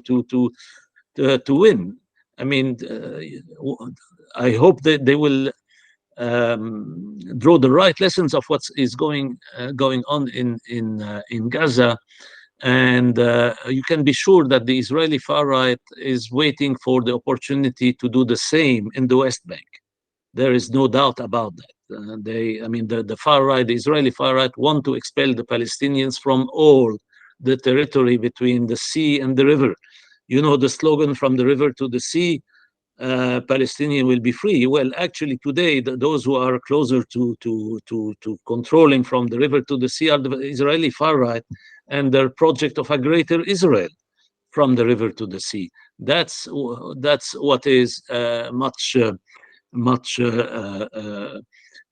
win. I hope that they will draw the right lessons of what is going on in Gaza, and you can be sure that the Israeli far right is waiting for the opportunity to do the same in the West Bank. There is no doubt about that. The far right, the Israeli far right, want to expel the Palestinians from all the territory between the sea and the river. You know the slogan, from the river to the sea, Palestinian will be free. Well, actually, today, those who are closer to controlling from the river to the sea are the Israeli far right and their project of a greater Israel from the river to the sea. That's what is much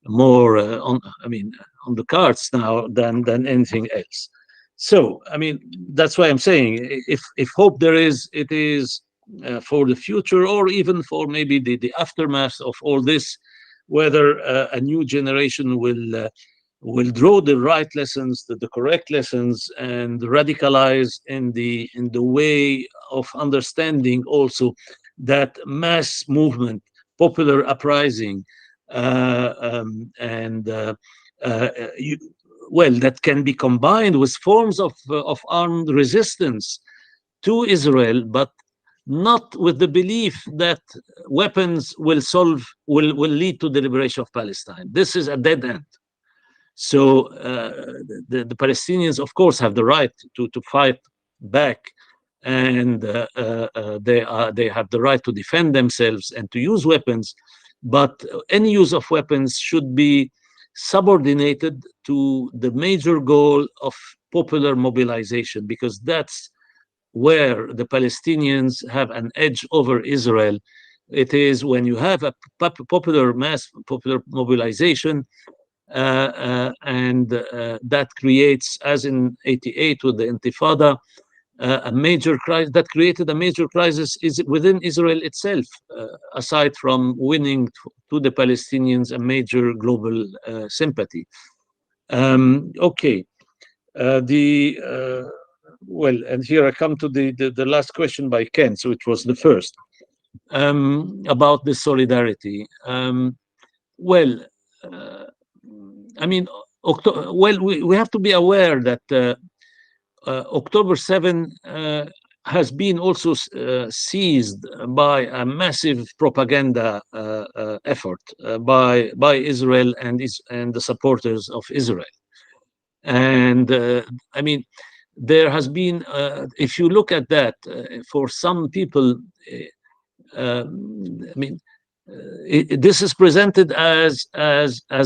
more on the cards now than anything else. So, that's why I'm saying, if hope there is, it is for the future, or even for maybe the aftermath of all this, whether a new generation will will draw the right lessons, the correct lessons, and radicalize in the way of understanding also that mass movement, popular uprising, that can be combined with forms of armed resistance to Israel, but not with the belief that weapons will lead to the liberation of Palestine. This is a dead end. So the Palestinians, of course, have the right to fight back, and they have the right to defend themselves and to use weapons. But any use of weapons should be subordinated to the major goal of popular mobilization, because that's where the Palestinians have an edge over Israel. It is when you have a popular mobilization, and that creates, as in '88 with the Intifada, a major crisis that created a major crisis is within Israel itself, aside from winning to the Palestinians a major global sympathy. Okay, and here I come to the last question by Ken, so it was the first, about the solidarity. We have to be aware that October 7 has been also seized by a massive propaganda effort by Israel and the supporters of Israel. And there has been, if you look at that, for some people, this is presented as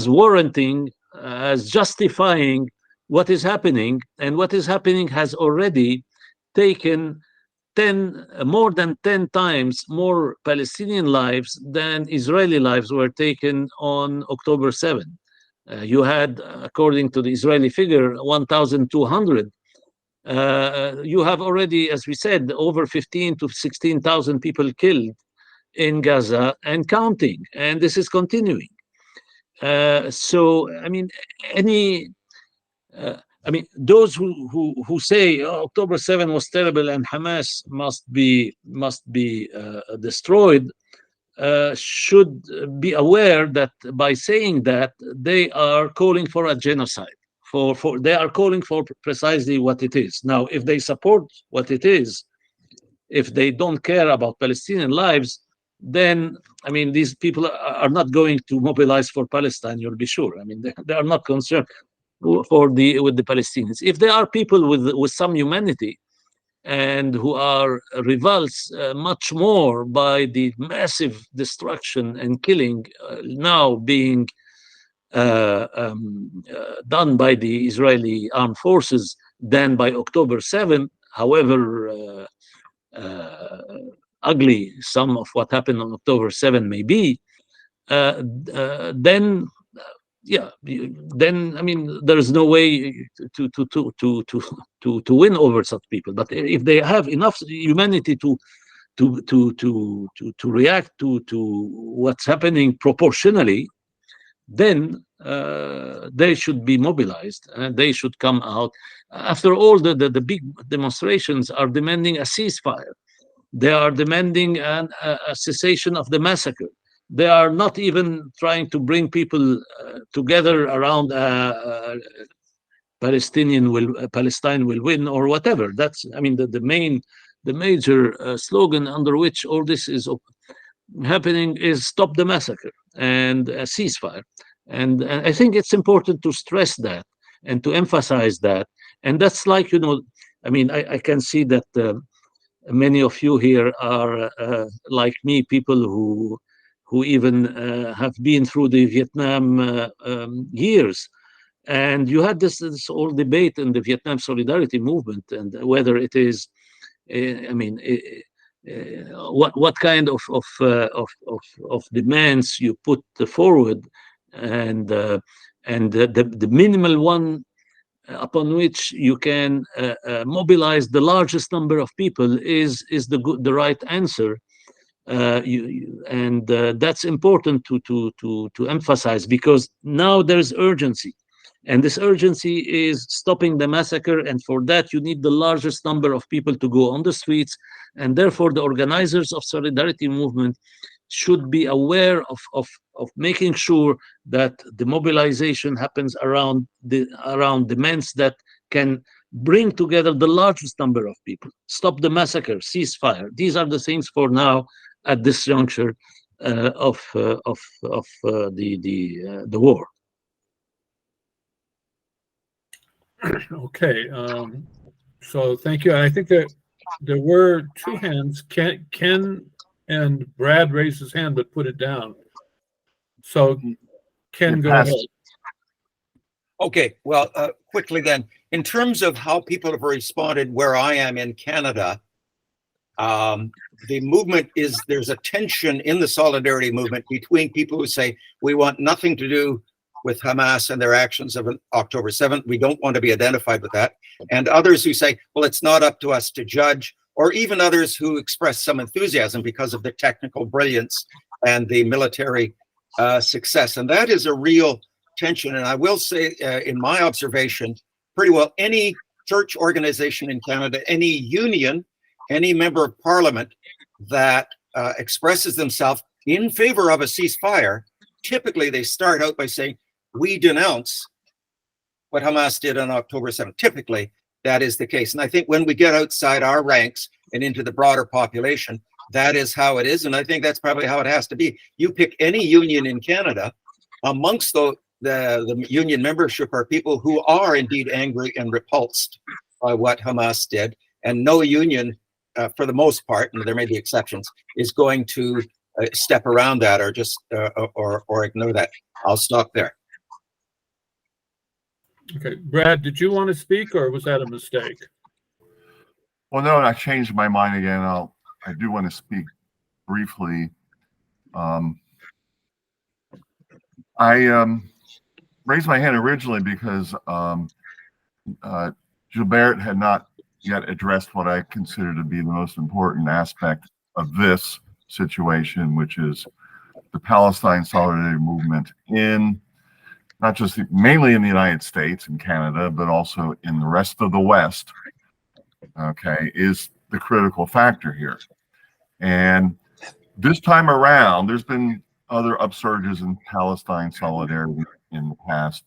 warranting, as justifying what is happening, and what is happening has already taken more than 10 times more Palestinian lives than Israeli lives were taken on October 7. You had, according to the Israeli figure, 1,200. You have already, as we said, over 15 to 16,000 people killed in Gaza and counting, and this is continuing. Those who say October 7 was terrible and Hamas must be destroyed should be aware that by saying that, they are calling for a genocide. They are calling for precisely what it is. Now, if they support what it is, if they don't care about Palestinian lives, then these people are not going to mobilize for Palestine. You'll be sure. They are not concerned with the Palestinians. If there are people with some humanity and who are revulsed much more by the massive destruction and killing now being done by the Israeli armed forces than by October 7, however ugly some of what happened on October 7 may be, then there is no way to win over such people. But if they have enough humanity to react to what's happening proportionally, then they should be mobilized and they should come out. After all, the big demonstrations are demanding a ceasefire. They are demanding a cessation of the massacre. They are not even trying to bring people together around Palestine will win or whatever. That's the major slogan under which all this is happening is stop the massacre and a ceasefire. And I think it's important to stress that and to emphasize that. And that's like, I can see that many of you here are like me, people who even have been through the Vietnam years. And you had this whole debate in the Vietnam Solidarity Movement, and whether it is, what kind of demands you put forward, and the minimal one upon which you can mobilize the largest number of people is the right answer. That's important to emphasize, because now there's urgency. And this urgency is stopping the massacre. And for that, you need the largest number of people to go on the streets. And therefore, the organizers of Solidarity Movement should be aware of making sure that the mobilization happens around demands that can bring together the largest number of people. Stop the massacre, ceasefire. These are the things for now at this juncture of the war.
Okay, so thank you. I think that there were two hands. Ken and Brad raised his hand but put it down. So Ken, go ahead.
Okay, well, quickly then, in terms of how people have responded where I am in Canada, the movement is, there's a tension in the Solidarity Movement between people who say, we want nothing to do with Hamas and their actions of October 7th. We don't want to be identified with that. And others who say, well, it's not up to us to judge, or even others who express some enthusiasm because of the technical brilliance and the military success. And that is a real tension. And I will say, in my observation, pretty well any church organization in Canada, any union, any member of parliament that expresses themselves in favor of a ceasefire, typically they start out by saying, we denounce what Hamas did on October 7th. Typically, that is the case. And I think when we get outside our ranks and into the broader population, that is how it is. And I think that's probably how it has to be. You pick any union in Canada, amongst the union membership are people who are indeed angry and repulsed by what Hamas did. And no union, for the most part, and there may be exceptions, is going to step around that or just or ignore that. I'll stop there.
Okay, Brad, did you want to speak or was that a mistake?
Well, no, I changed my mind again. I do want to speak briefly. I raised my hand originally because Gilbert had not yet addressed what I consider to be the most important aspect of this situation, which is the Palestine Solidarity Movement in not just mainly in the United States and Canada, but also in the rest of the West, okay, is the critical factor here. And this time around, there's been other upsurges in Palestine solidarity in the past,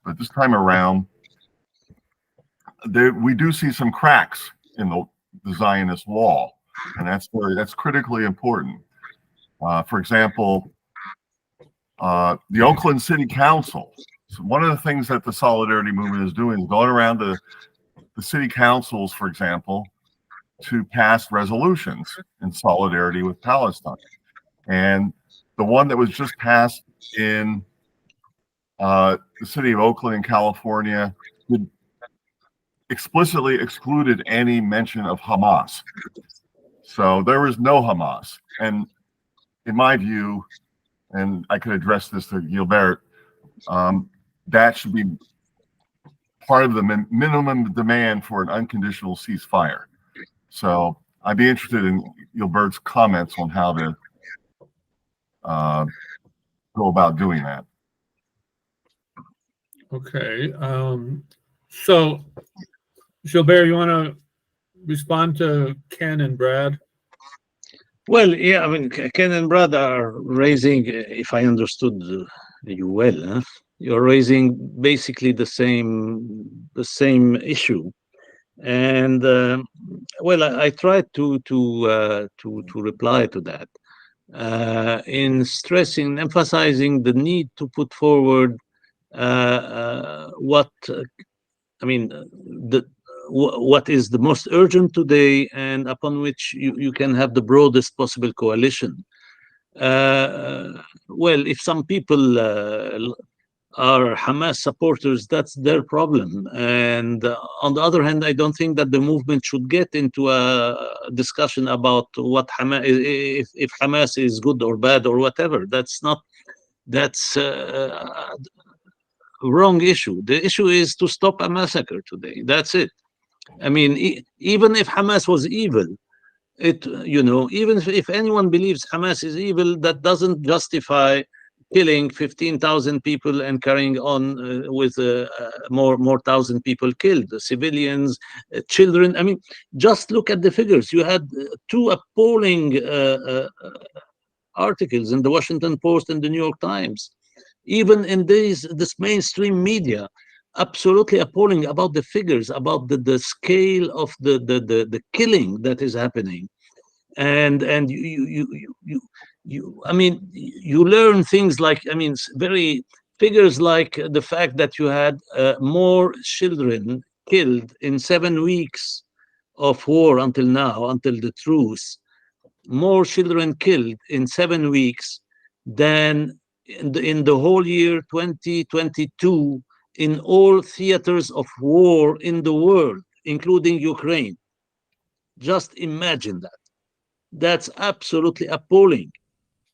but this time around, we do see some cracks in the Zionist wall, and that's critically important. For example, the Oakland City Council. So one of the things that the Solidarity Movement is doing is going around the city councils, for example, to pass resolutions in solidarity with Palestine. And the one that was just passed in the city of Oakland in California explicitly excluded any mention of Hamas. So there was no Hamas. And in my view, and I could address this to Gilbert, that should be part of the minimum demand for an unconditional ceasefire. So I'd be interested in Gilbert's comments on how to go about doing that.
Okay, so Gilbert, you want to respond to Ken and Brad?
Well, yeah, I mean, Ken and Brad are raising, if I understood you well, you're raising basically the same issue, and well, I tried to reply to that in stressing, emphasizing the need to put forward what is the most urgent today, and upon which you can have the broadest possible coalition. Well, if some people are Hamas supporters, that's their problem. And on the other hand, I don't think that the movement should get into a discussion about what Hamas, if Hamas is good or bad or whatever. That's a wrong issue. The issue is to stop a massacre today. That's it. I mean, even if Hamas was evil, even if anyone believes Hamas is evil, that doesn't justify killing 15,000 people and carrying on with more thousand people killed, civilians, children. I mean, just look at the figures. You had two appalling articles in the Washington Post and the New York Times, even in this mainstream media, absolutely appalling about the figures, about the scale of the killing that is happening. And you I mean, you learn things like, I mean, very figures like the fact that you had more children killed in 7 weeks of war until now, until the truce, more children killed in 7 weeks than in the whole year 2022 in all theaters of war in the world, including Ukraine. Just imagine that. That's absolutely appalling.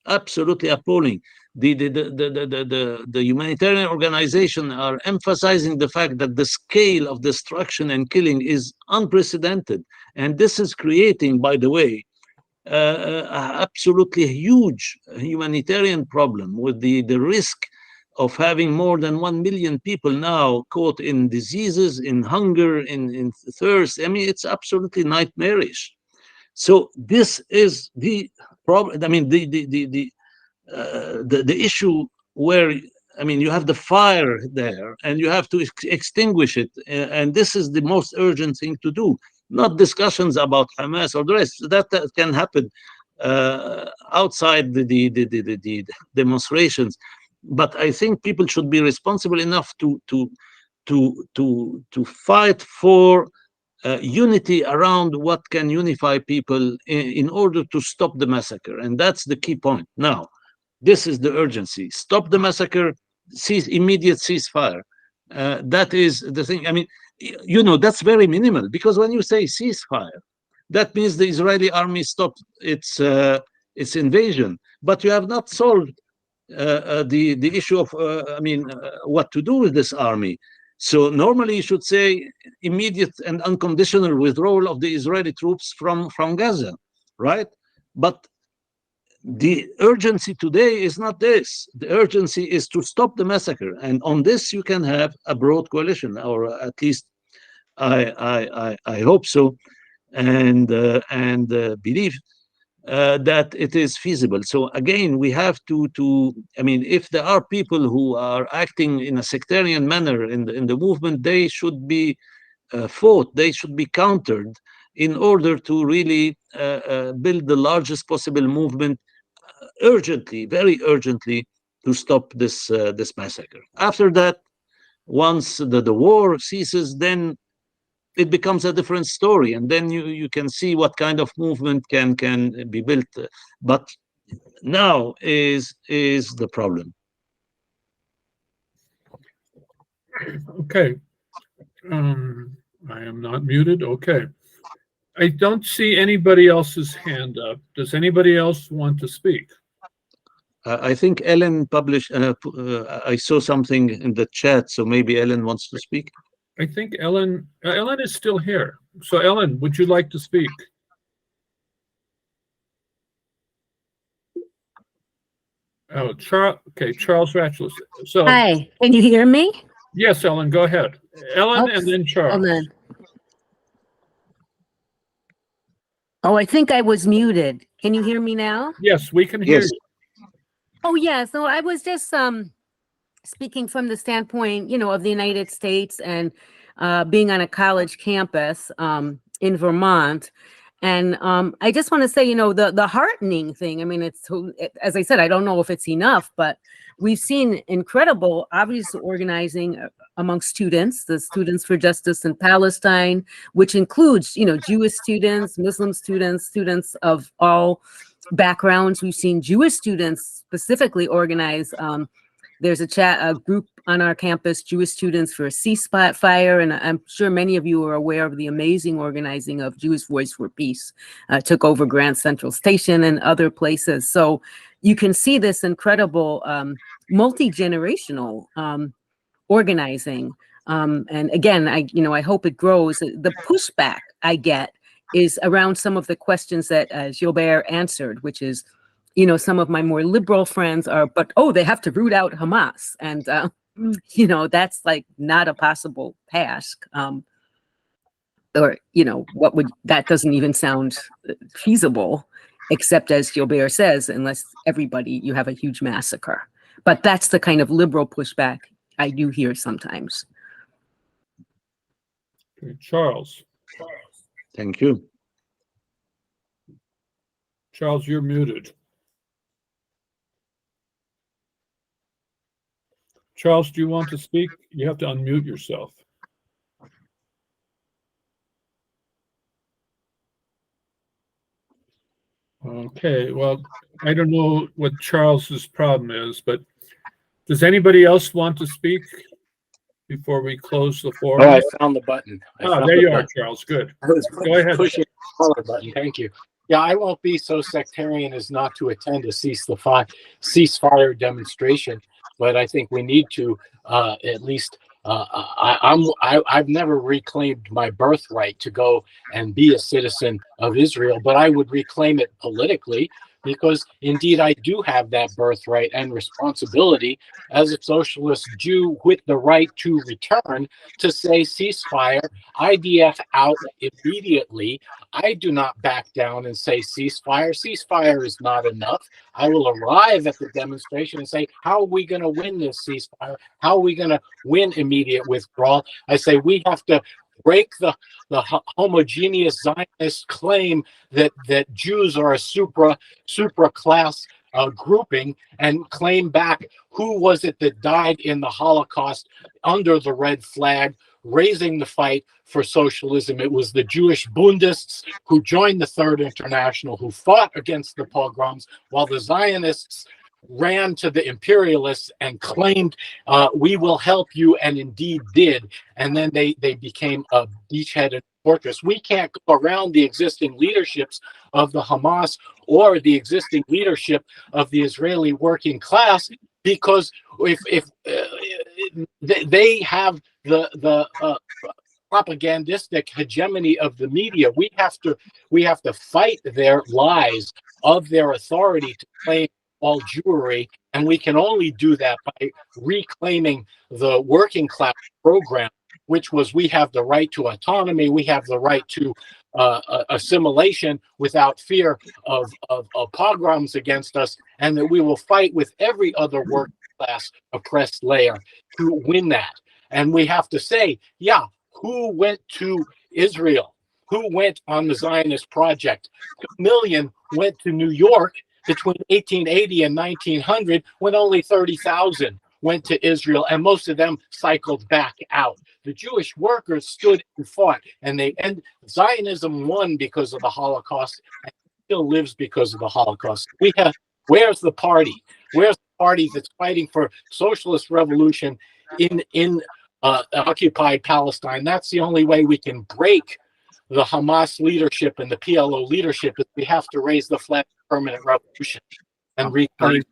Absolutely appalling. The humanitarian organizations are emphasizing the fact that the scale of destruction and killing is unprecedented. And this is creating, by the way, absolutely huge humanitarian problem with the risk of having more than 1 million people now caught in diseases, in hunger, in thirst. I mean, it's absolutely nightmarish. So this is the problem. I mean, the issue where, I mean, you have the fire there and you have to extinguish it. And this is the most urgent thing to do, not discussions about Hamas or the rest. That can happen outside the demonstrations. But I think people should be responsible enough to fight for unity around what can unify people in order to stop the massacre. And that's the key point. Now, this is the urgency. Stop the massacre, immediate ceasefire. That is the thing. I mean, you know, that's very minimal, because when you say ceasefire, that means the Israeli army stopped its invasion. But you have not solved the issue of, what to do with this army. So normally you should say immediate and unconditional withdrawal of the Israeli troops from Gaza, right? But the urgency today is not this. The urgency is to stop the massacre. And on this, you can have a broad coalition, or at least I hope so, and believe that it is feasible. So again, we have to I mean, if there are people who are acting in a sectarian manner in the movement, they should be fought, they should be countered in order to really build the largest possible movement urgently, very urgently, to stop this massacre. After that, once the war ceases, then it becomes a different story, and then you can see what kind of movement can be built. But now is the problem.
Okay. I am not muted. Okay. I don't see anybody else's hand up. Does anybody else want to speak?
I think Ellen published, I saw something in the chat, so maybe Ellen wants to speak.
I think Ellen is still here. So Ellen, would you like to speak? Oh, Charles Ratcliffe. So
Hi, can you hear me?
yes, Ellen, go ahead. Ellen,
Oops,
and then Charles.
hold on. Oh, I think I was muted. Can you hear me now?
Yes, we can hear
Yes.
you.
Oh, yeah. So I was just speaking from the standpoint, of the United States and being on a college campus in Vermont. And I just want to say, the heartening thing, I mean, as I said, I don't know if it's enough, but we've seen incredible, obvious organizing among students, the Students for Justice in Palestine, which includes, Jewish students, Muslim students, students of all backgrounds. We've seen Jewish students specifically organize. There's a group on our campus, Jewish Students for a Ceasefire, and I'm sure many of you are aware of the amazing organizing of Jewish Voice for Peace. Took over Grand Central Station and other places. So you can see this incredible multi-generational organizing. And again, I hope it grows. The pushback I get is around some of the questions that Gilbert answered, which is, some of my more liberal friends are, but they have to root out Hamas, and that's like not a possible task. Or that doesn't even sound feasible, except as Gilbert says, unless you have a huge massacre. But that's the kind of liberal pushback I do hear sometimes.
Okay, Charles.
Thank you.
Charles, you're muted. Charles, do you want to speak? You have to unmute yourself. Okay, well, I don't know what Charles's problem is, but does anybody else want to speak before we close the forum?
Oh, I found the button.
There you are, Charles. Good.
I was
Go ahead.
pushing the color button. Thank you. Yeah, I won't be so sectarian as not to attend a ceasefire demonstration, but I think we need to at least. I've never reclaimed my birthright to go and be a citizen of Israel, but I would reclaim it politically, because indeed I do have that birthright and responsibility as a socialist Jew with the right to return, to say ceasefire, IDF out immediately. I do not back down and say ceasefire. Ceasefire is not enough. I will arrive at the demonstration and say, how are we going to win this ceasefire? How are we going to win immediate withdrawal? I say we have to break the homogeneous Zionist claim that Jews are a supra class grouping, and claim back who was it that died in the Holocaust under the red flag, raising the fight for socialism. It was the Jewish Bundists who joined the Third International, who fought against the pogroms, while the Zionists ran to the imperialists and claimed, we will help you, and indeed did. And then they became a beachhead fortress. We can't go around the existing leaderships of the Hamas or the existing leadership of the Israeli working class, because if they have the propagandistic hegemony of the media, we have to fight their lies of their authority to claim all Jewry, and we can only do that by reclaiming the working class program, which was, we have the right to autonomy, we have the right to assimilation without fear of pogroms against us, and that we will fight with every other working class oppressed layer to win that. And we have to say, yeah, who went to Israel? Who went on the Zionist project? 2 million went to New York between 1880 and 1900, when only 30,000 went to Israel, and most of them cycled back out. The Jewish workers stood and fought, and Zionism won because of the Holocaust, and still lives because of the Holocaust. Where's the party? Where's the party that's fighting for socialist revolution in occupied Palestine? That's the only way we can break the Hamas leadership and the PLO leadership, is we have to raise the flag of permanent revolution and reclaim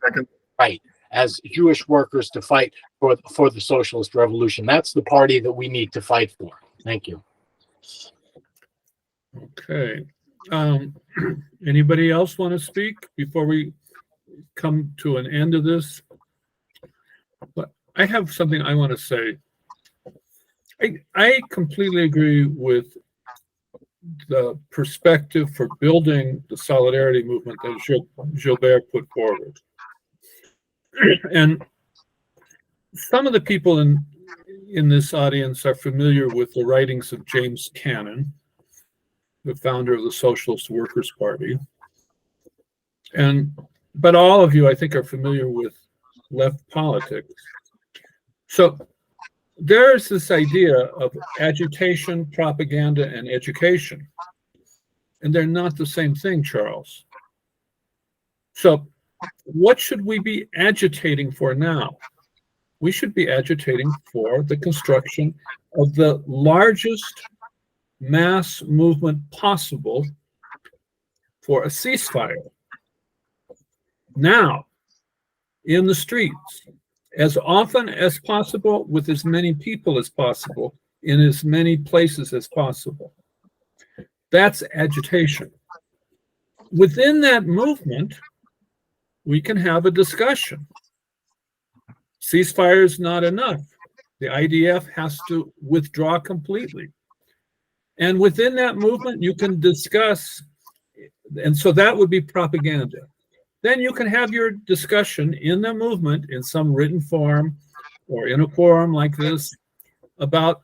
right as Jewish workers to fight for the socialist revolution. That's the party that we need to fight for. Thank you.
Okay. Anybody else want to speak before we come to an end of this? But I have something I want to say. I completely agree with the perspective for building the solidarity movement that Gilbert put forward. And some of the people in this audience are familiar with the writings of James Cannon, the founder of the Socialist Workers' Party. But all of you, I think, are familiar with left politics. So there's this idea of agitation, propaganda, and education. And they're not the same thing, Charles. So what should we be agitating for now? We should be agitating for the construction of the largest mass movement possible for a ceasefire. Now, in the streets, as often as possible, with as many people as possible, in as many places as possible. That's agitation. Within that movement, we can have a discussion. Ceasefire is not enough. The IDF has to withdraw completely. And within that movement, you can discuss, and so that would be propaganda. Then you can have your discussion in the movement in some written form or in a forum like this about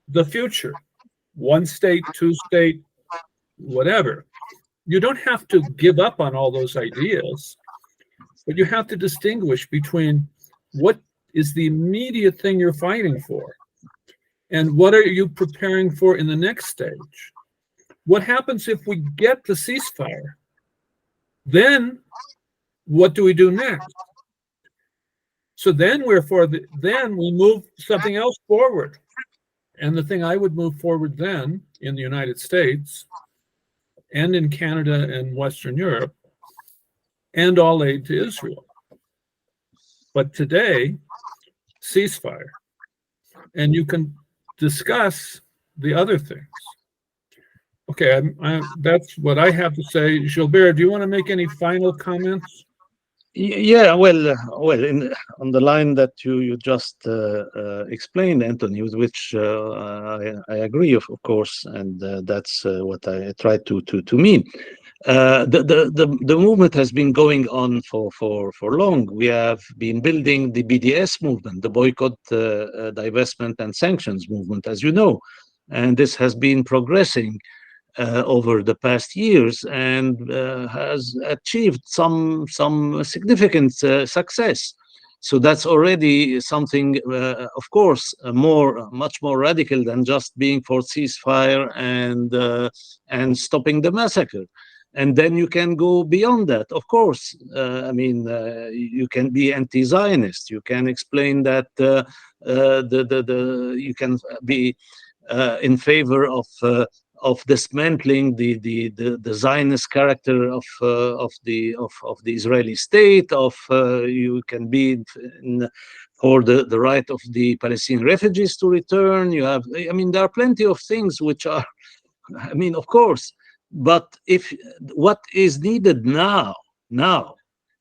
the future. One state, two state, whatever. You don't have to give up on all those ideas, but you have to distinguish between what is the immediate thing you're fighting for and what are you preparing for in the next stage. What happens if we get the ceasefire? Then what do we do next? So then then we move something else forward. And the thing I would move forward then in the United States and in Canada and Western Europe, and all aid to Israel. But today, ceasefire. And you can discuss the other things. Okay, that's what I have to say. Gilbert, do you want to make any final comments?
Yeah, well, on the line that you just explained, Anthony, with which I agree, of course, and that's what I tried to mean. The movement has been going on for long. We have been building the BDS movement, the boycott, divestment, and sanctions movement, as you know, and this has been progressing over the past years and has achieved some significant success. So that's already something, of course, much more radical than just being for ceasefire and stopping the massacre. And then you can go beyond that, of course. I mean, you can be anti-Zionist. You can explain that you can be in favor of dismantling the Zionist character of the Israeli state. You can be for the right of the Palestinian refugees to return. You have, I mean, there are plenty of things which are, I mean, of course. But what is needed now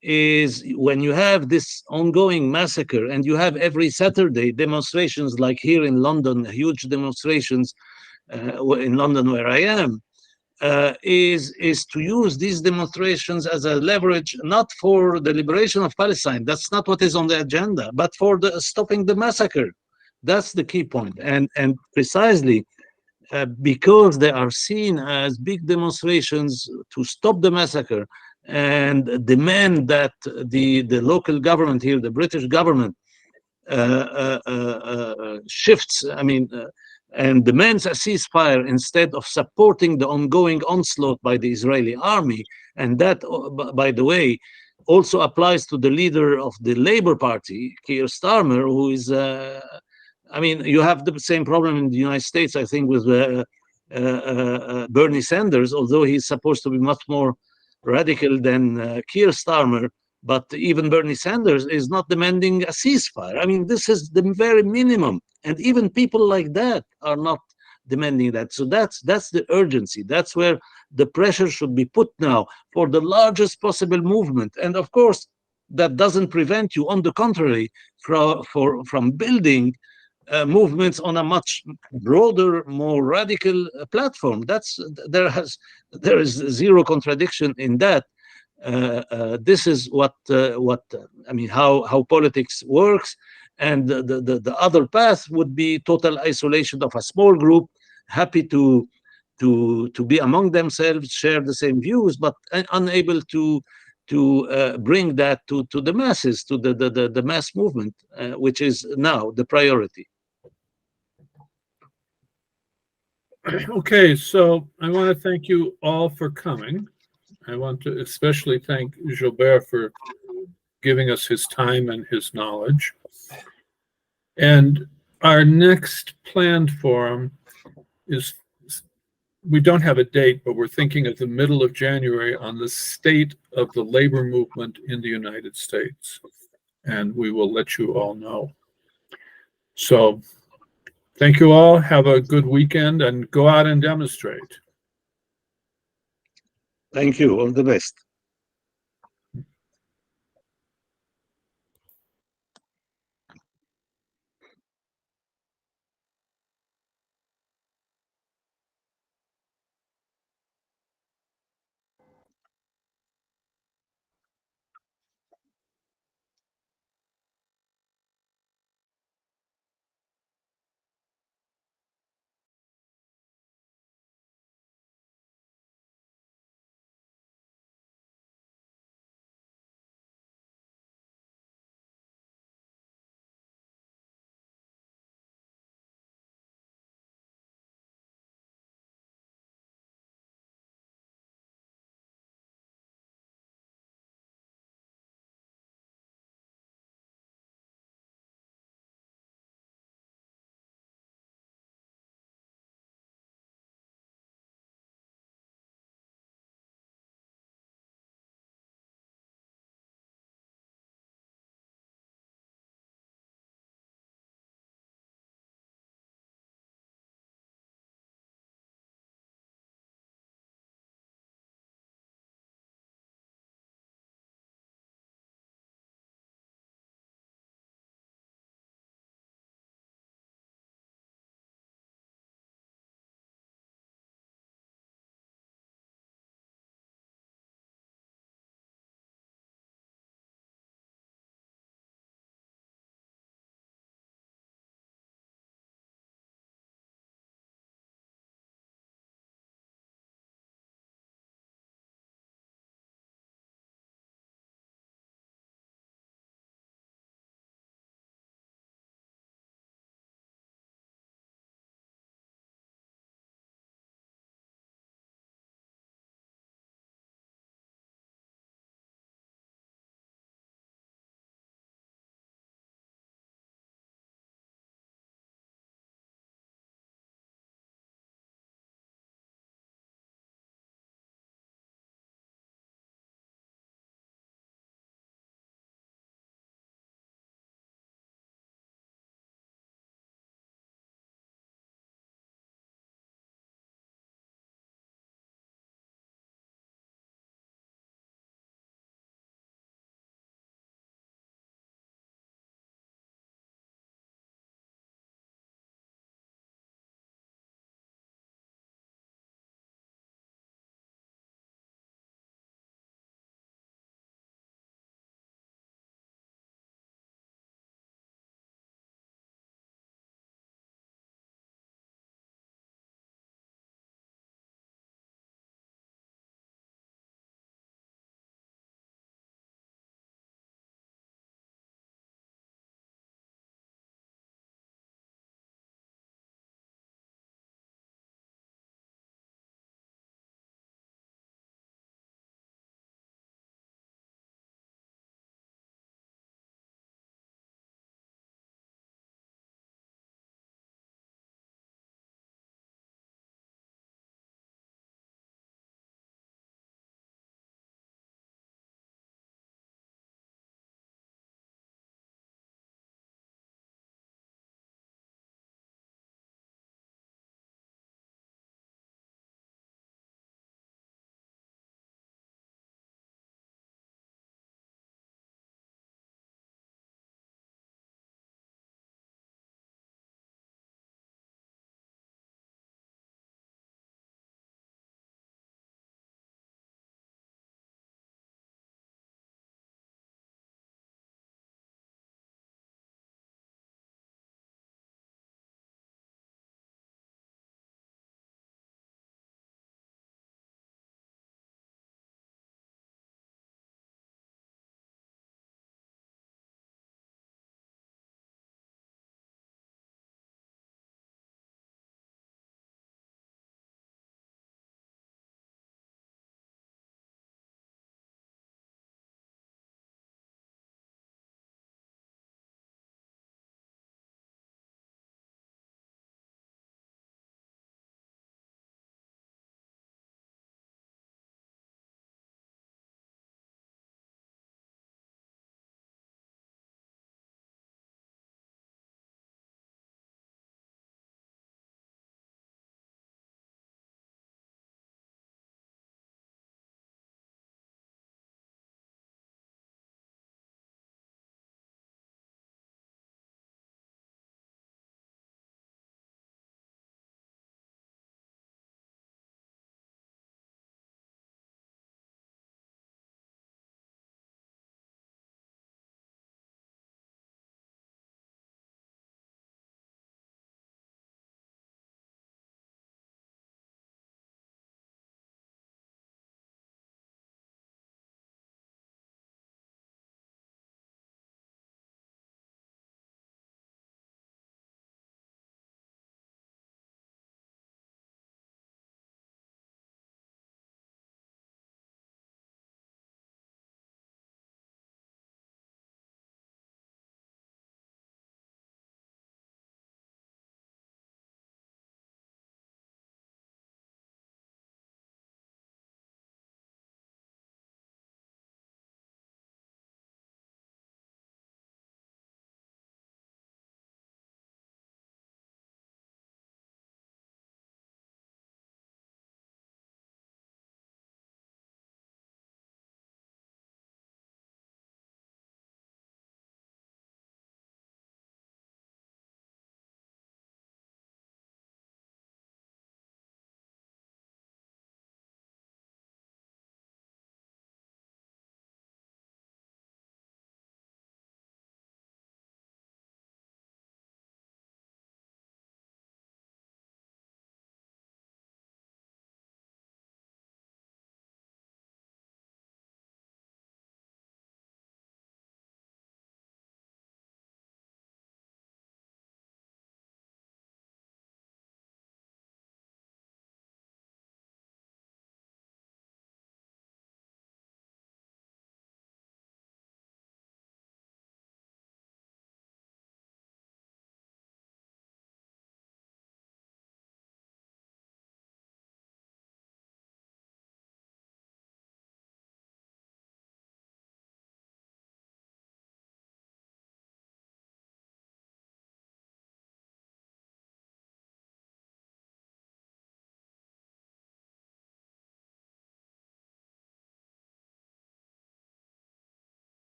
is when you have this ongoing massacre and you have every Saturday demonstrations like here in London, huge demonstrations in London where I am, is to use these demonstrations as a leverage, not for the liberation of Palestine, that's not what is on the agenda, but for stopping the massacre. That's the key point. And precisely because they are seen as big demonstrations to stop the massacre and demand that the local government here, the British government, shifts, I mean, and demands a ceasefire instead of supporting the ongoing onslaught by the Israeli army. And that, by the way, also applies to the leader of the Labour Party, Keir Starmer, who is I mean, you have the same problem in the United States, I think, with Bernie Sanders, although he's supposed to be much more radical than Keir Starmer. But even Bernie Sanders is not demanding a ceasefire. I mean, this is the very minimum. And even people like that are not demanding that. So that's the urgency. That's where the pressure should be put now for the largest possible movement. And of course, that doesn't prevent you, on the contrary, from building movements on a much broader, more radical platform. There is zero contradiction in that. This is what I mean, how politics works, and the other path would be total isolation of a small group, happy to be among themselves, share the same views, but unable to bring that to the masses, to the mass movement, which is now the priority.
Okay, so I want to thank you all for coming. I want to especially thank Gilbert for giving us his time and his knowledge. And our next planned forum is, we don't have a date, but we're thinking of the middle of January on the state of the labor movement in the United States. And we will let you all know. So thank you all. Have a good weekend and go out and demonstrate.
Thank you. All the best.